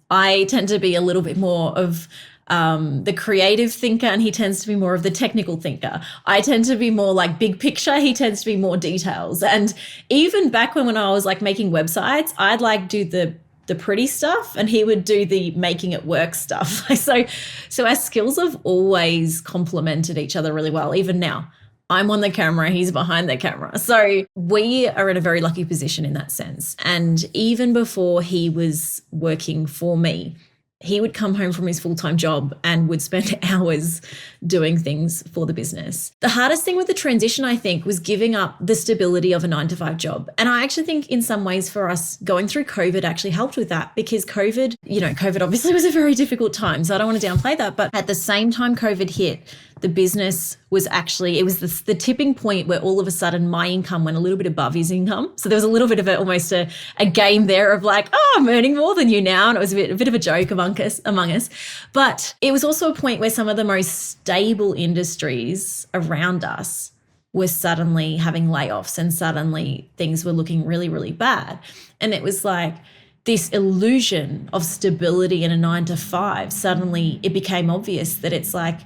I tend to be a little bit more of the creative thinker, and he tends to be more of the technical thinker. I tend to be more like big picture. He tends to be more details. And even back when I was like making websites, I'd like do the pretty stuff and he would do the making it work stuff. So our skills have always complemented each other really well. Even now, I'm on the camera, he's behind the camera. So we are in a very lucky position in that sense. And even before he was working for me, he would come home from his full-time job and would spend hours doing things for the business. The hardest thing with the transition, I think, was giving up the stability of a 9-to-5 job. And I actually think in some ways for us, going through COVID actually helped with that, because COVID obviously was a very difficult time. So I don't want to downplay that. But at the same time COVID hit, the business was actually, it was the tipping point where all of a sudden my income went a little bit above his income. So there was a little bit of almost a game there of like, oh, I'm earning more than you now. And it was a bit of a joke among us. But it was also a point where some of the most stable industries around us were suddenly having layoffs, and suddenly things were looking really, really bad. And it was like this illusion of stability in a 9-to-5. Suddenly it became obvious that it's like,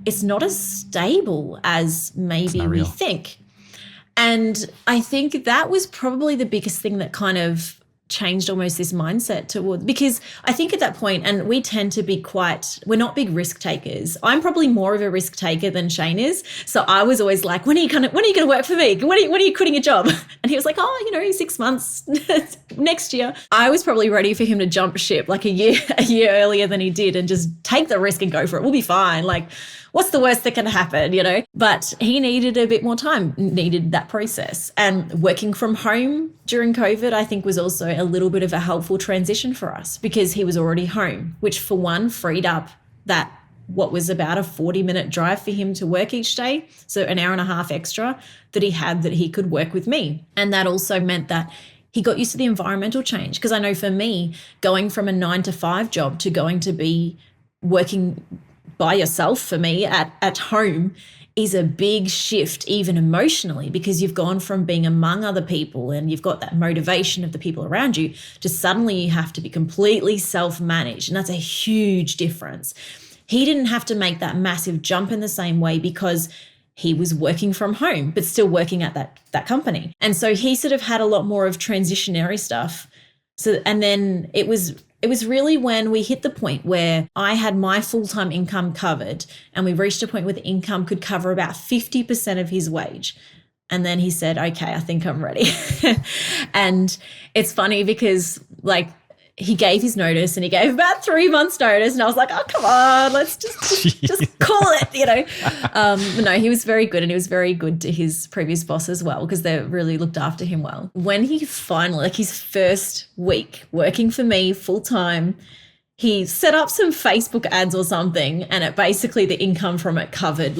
it's not as stable as maybe we think. And I think that was probably the biggest thing that kind of changed almost this mindset toward, because I think at that point, and we tend to be we're not big risk takers. I'm probably more of a risk taker than Shane is. So I was always like, when are you going to work for me? When are you quitting a job? And he was like, 6 months next year. I was probably ready for him to jump ship like a year earlier than he did and just take the risk and go for it. We'll be fine. Like, what's the worst that can happen, But he needed a bit more time, needed that process. And working from home during COVID, I think, was also a little bit of a helpful transition for us, because he was already home, which for one freed up that what was about a 40-minute drive for him to work each day. So an hour and a half extra that he could work with me. And that also meant that he got used to the environmental change. Because I know for me, going from a 9-to-5 job to going to be working by yourself for me at home is a big shift, even emotionally, because you've gone from being among other people and you've got that motivation of the people around you to suddenly you have to be completely self-managed. And that's a huge difference. He didn't have to make that massive jump in the same way because he was working from home, but still working at that company. And so he sort of had a lot more of transitionary stuff. So, and then it was really when we hit the point where I had my full-time income covered, and we reached a point where the income could cover about 50% of his wage. And then he said, okay, I think I'm ready. And it's funny because he gave his notice, and he gave about 3 months notice. And I was like, oh, come on, let's just call it, But no, he was very good, and he was very good to his previous boss as well, because they really looked after him well. When he finally, his first week working for me full time, he set up some Facebook ads or something, and it basically the income from it covered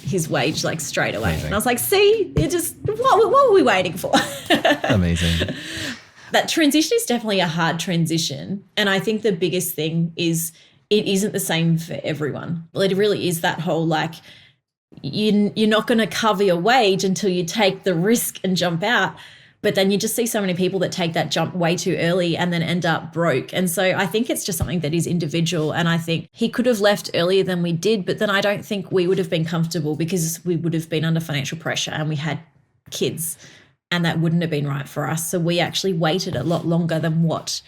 his wage straight away. Amazing. And I was like, see, what were we waiting for? Amazing. That transition is definitely a hard transition. And I think the biggest thing is it isn't the same for everyone. Well, it really is that whole you're not going to cover your wage until you take the risk and jump out. But then you just see so many people that take that jump way too early and then end up broke. And so I think it's just something that is individual. And I think he could have left earlier than we did, but then I don't think we would have been comfortable because we would have been under financial pressure and we had kids. And that wouldn't have been right for us. So we actually waited a lot longer than what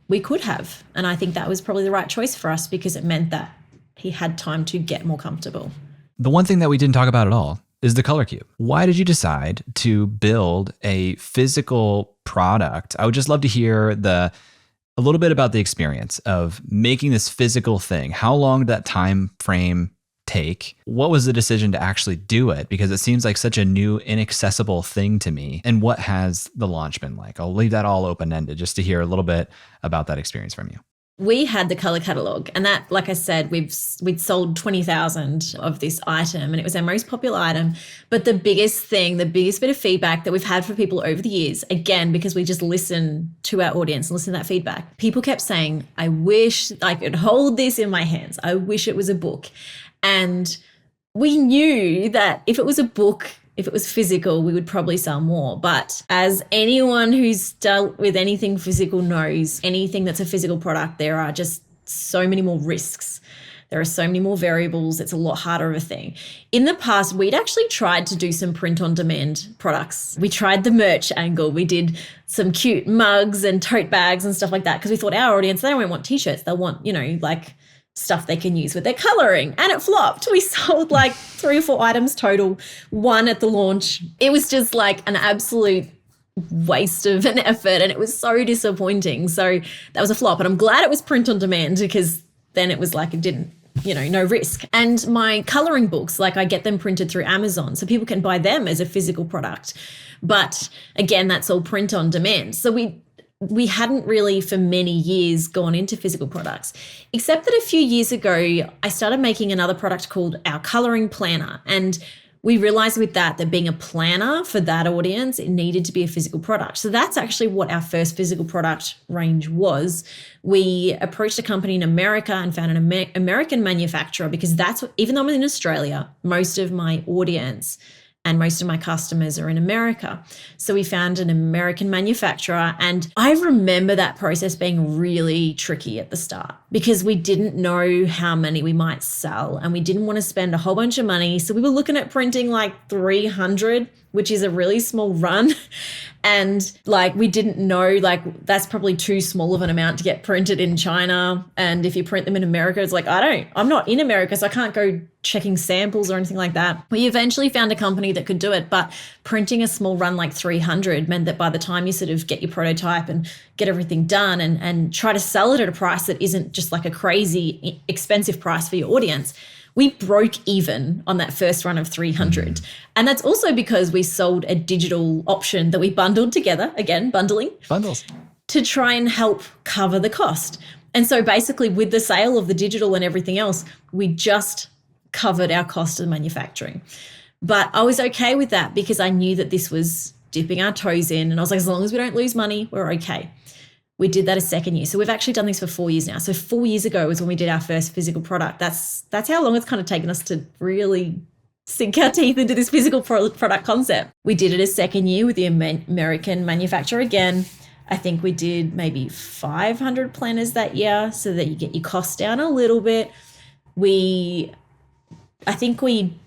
we could have. And I think that was probably the right choice for us because it meant that he had time to get more comfortable. The one thing that we didn't talk about at all is the Color Cube. Why did you decide to build a physical product? I would just love to hear a little bit about the experience of making this physical thing. How long did that time frame take? What was the decision to actually do it? Because it seems like such a new, inaccessible thing to me. And what has the launch been like? I'll leave that all open-ended just to hear a little bit about that experience from you. We had the color catalog, and that, like I said, we'd sold 20,000 of this item, and it was our most popular item. But the biggest bit of feedback that we've had for people over the years, again, because we just listen to our audience and listen to that feedback, people kept saying, I wish I could hold this in my hands. I wish it was a book. And we knew that if it was a book, if it was physical, we would probably sell more. But as anyone who's dealt with anything physical knows, anything that's a physical product, there are just so many more risks. There are so many more variables. It's a lot harder of a thing. In the past, we'd actually tried to do some print-on-demand products. We tried the merch angle. We did some cute mugs and tote bags and stuff like that because we thought our audience, they don't want T-shirts. They'll want, like stuff they can use with their coloring. And it flopped. We sold like 3 or 4 items total, 1 at the launch. It was just like an absolute waste of an effort, and it was so disappointing. So that was a flop. And I'm glad it was print on demand because then it was like it didn't, no risk. And my coloring books, like I get them printed through Amazon so people can buy them as a physical product. But again, that's all print on demand. So we hadn't really for many years gone into physical products, except that a few years ago, I started making another product called our coloring planner. And we realized with that being a planner for that audience, it needed to be a physical product. So that's actually what our first physical product range was. We approached a company in America and found an American manufacturer because even though I'm in Australia, most of my audience and most of my customers are in America. So we found an American manufacturer. And I remember that process being really tricky at the start because we didn't know how many we might sell and we didn't want to spend a whole bunch of money. So we were looking at printing like 300, which is a really small run. And like we didn't know, like that's probably too small of an amount to get printed in China. And if you print them in America, it's like, I'm not in America, so I can't go checking samples or anything like that. We eventually found a company that could do it, but printing a small run like 300 meant that by the time you sort of get your prototype and get everything done and try to sell it at a price that isn't just like a crazy expensive price for your audience, we broke even on that first run of 300. And that's also because we sold a digital option that we bundled together, again, bundling. Bundles. To try and help cover the cost. And so basically with the sale of the digital and everything else, we just covered our cost of manufacturing. But I was okay with that because I knew that this was dipping our toes in. And I was like, as long as we don't lose money, we're okay. We did that a second year. So we've actually done this for 4 years now. So 4 years ago was when we did our first physical product. That's how long it's kind of taken us to really sink our teeth into this physical product concept. We did it a second year with the American manufacturer again. I think we did maybe 500 planners that year so that you get your costs down a little bit. I think we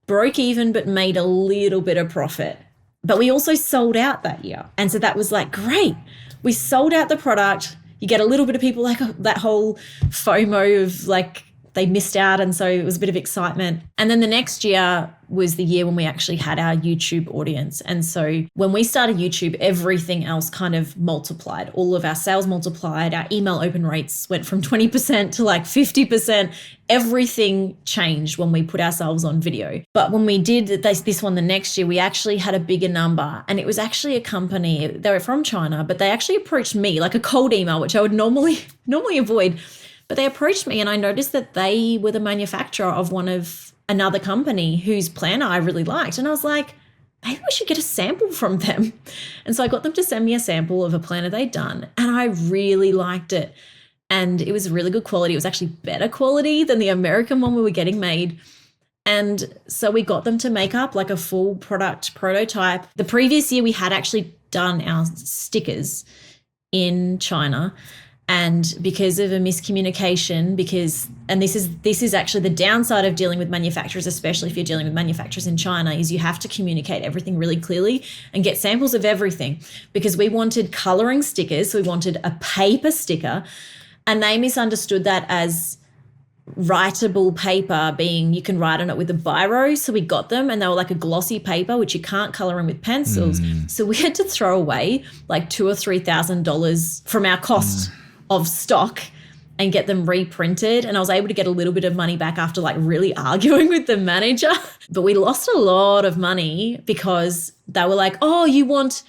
broke even but made a little bit of profit. But we also sold out that year. And so that was like, great. We sold out the product. You get a little bit of people like that whole FOMO of like they missed out. And so it was a bit of excitement. And then the next year was the year when we actually had our YouTube audience. And so when we started YouTube, everything else kind of multiplied. All of our sales multiplied. Our email open rates went from 20% to like 50%. Everything changed when we put ourselves on video. But when we did this one the next year, we actually had a bigger number. And it was actually a company, they were from China, but they actually approached me like a cold email, which I would normally avoid. But they approached me and I noticed that they were the manufacturer of another company whose planner I really liked. And I was like, maybe we should get a sample from them. And so I got them to send me a sample of a planner they'd done. And I really liked it. And it was really good quality. It was actually better quality than the American one we were getting made. And so we got them to make up like a full product prototype. The previous year we had actually done our stickers in China. And because of a miscommunication, and this is actually the downside of dealing with manufacturers, especially if you're dealing with manufacturers in China, is you have to communicate everything really clearly and get samples of everything, because we wanted coloring stickers. So we wanted a paper sticker, and they misunderstood that as writable paper being you can write on it with a biro. So we got them and they were like a glossy paper, which you can't color in with pencils. So we had to throw away like $2,000 or $3,000 from our cost of stock and get them reprinted. And I was able to get a little bit of money back after like really arguing with the manager. But we lost a lot of money because they were like, oh, you want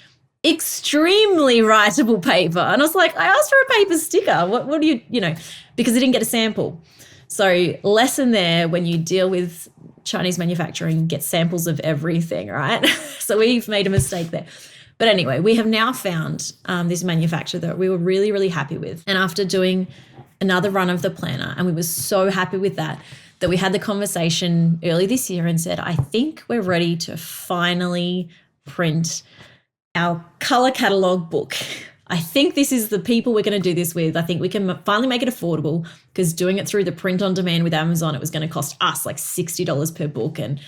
extremely writable paper. And I was like, I asked for a paper sticker. What do you know, because I didn't get a sample. So lesson there, when you deal with Chinese manufacturing, get samples of everything, right? So we've made a mistake there. But anyway, we have now found this manufacturer that we were really, really happy with. And after doing another run of the planner, and we were so happy with that we had the conversation early this year and said, I think we're ready to finally print our color catalog book. I think this is the people we're going to do this with. I think we can finally make it affordable, because doing it through the print on demand with Amazon, it was going to cost us like $60 per book. And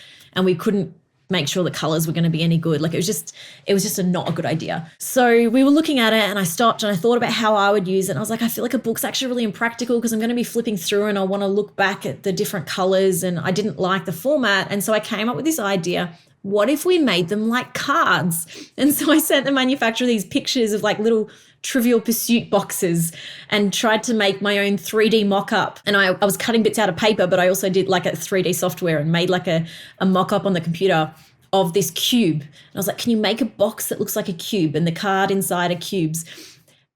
we couldn't make sure the colors were going to be any good. Like it was just not a good idea. So we were looking at it and I stopped and I thought about how I would use it. And I was like, I feel like a book's actually really impractical because I'm going to be flipping through and I want to look back at the different colors, and I didn't like the format. And so I came up with this idea. What if we made them like cards? And so I sent the manufacturer these pictures of like little Trivial Pursuit boxes and tried to make my own 3D mock-up. And I was cutting bits out of paper, but I also did like a 3D software and made like a mock-up on the computer of this cube. And I was like, can you make a box that looks like a cube and the card inside are cubes?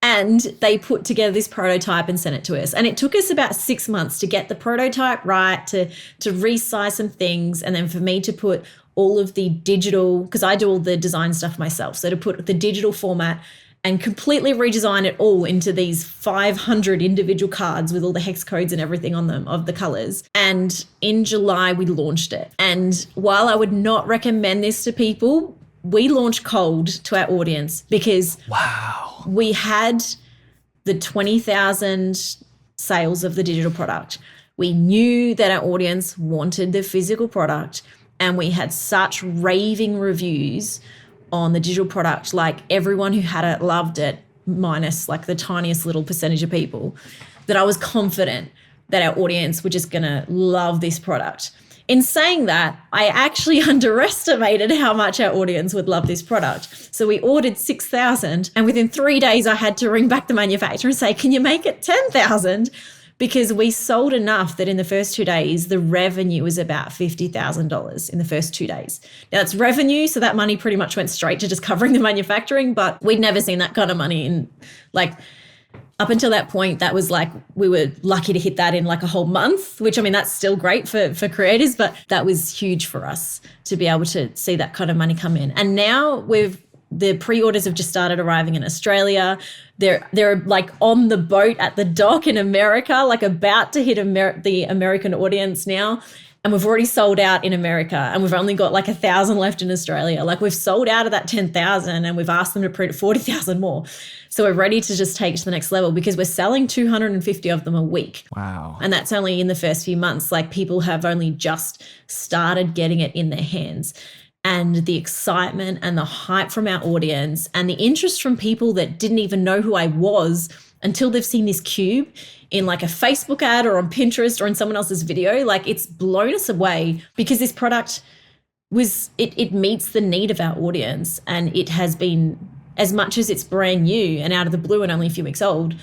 And they put together this prototype and sent it to us. And it took us about 6 months to get the prototype right, to resize some things, and then for me to put all of the digital, because I do all the design stuff myself. So to put the digital format and completely redesign it all into these 500 individual cards with all the hex codes and everything on them of the colors. And in July, we launched it. And while I would not recommend this to people, we launched cold to our audience because we had the 20,000 sales of the digital product. We knew that our audience wanted the physical product, and we had such raving reviews on the digital product. Like everyone who had it loved it, minus like the tiniest little percentage of people, that I was confident that our audience were just going to love this product. In saying that, I actually underestimated how much our audience would love this product. So we ordered 6,000, and within 3 days I had to ring back the manufacturer and say, can you make it 10,000? Because we sold enough that in the first 2 days, the revenue was about $50,000 in the first 2 days. Now that's revenue, so that money pretty much went straight to just covering the manufacturing, but we'd never seen that kind of money in like, up until that point, that was like, we were lucky to hit that in like a whole month, which I mean, that's still great for creators, but that was huge for us to be able to see that kind of money come in. And now the pre-orders have just started arriving in Australia. They're like on the boat at the dock in America, like about to hit the American audience now. And we've already sold out in America, and we've only got like 1,000 left in Australia. Like we've sold out of that 10,000, and we've asked them to print 40,000 more. So we're ready to just take it to the next level because we're selling 250 of them a week. Wow. And that's only in the first few months. Like people have only just started getting it in their hands. And the excitement and the hype from our audience and the interest from people that didn't even know who I was until they've seen this cube in like a Facebook ad or on Pinterest or in someone else's video, like it's blown us away because this product it meets the need of our audience. And it has been, as much as it's brand new and out of the blue and only a few weeks old,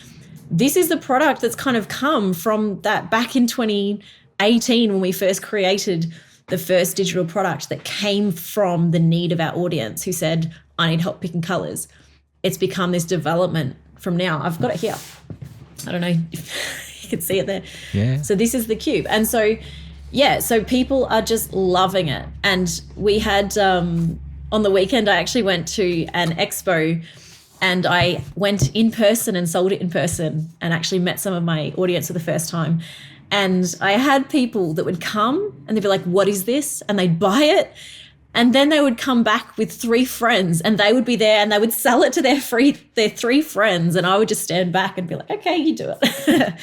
this is the product that's kind of come from that back in 2018 when we first created the first digital product, that came from the need of our audience who said, I need help picking colors. It's become this development from now. I've got it here. I don't know if you can see it there. Yeah. So this is the cube. And so, yeah, so people are just loving it. And we had, on the weekend, I actually went to an expo, and I went in person and sold it in person and actually met some of my audience for the first time. And I had people that would come and they'd be like, what is this? And they'd buy it. And then they would come back with 3 friends, and they would be there and they would sell it to their 3 friends. And I would just stand back and be like, okay, you do it.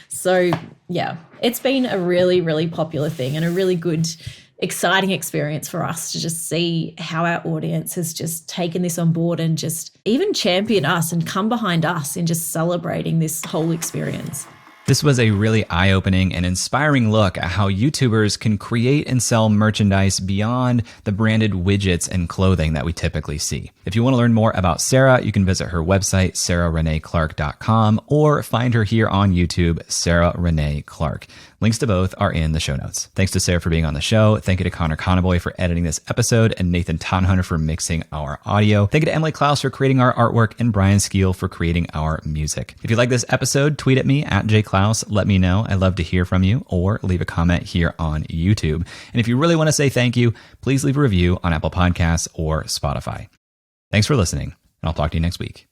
So yeah, it's been a really, really popular thing and a really good, exciting experience for us to just see how our audience has just taken this on board and just even champion us and come behind us in just celebrating this whole experience. This was a really eye-opening and inspiring look at how YouTubers can create and sell merchandise beyond the branded widgets and clothing that we typically see. If you want to learn more about Sarah, you can visit her website, sarahrenaeclark.com, or find her here on YouTube, Sarah Renae Clark. Links to both are in the show notes. Thanks to Sarah for being on the show. Thank you to Connor Conboy for editing this episode and Nathan Todhunter for mixing our audio. Thank you to Emily Clouse for creating our artwork and Brian Skeel for creating our music. If you like this episode, tweet at me at jclouse. Let me know. I'd love to hear from you, or leave a comment here on YouTube. And if you really want to say thank you, please leave a review on Apple Podcasts or Spotify. Thanks for listening, and I'll talk to you next week.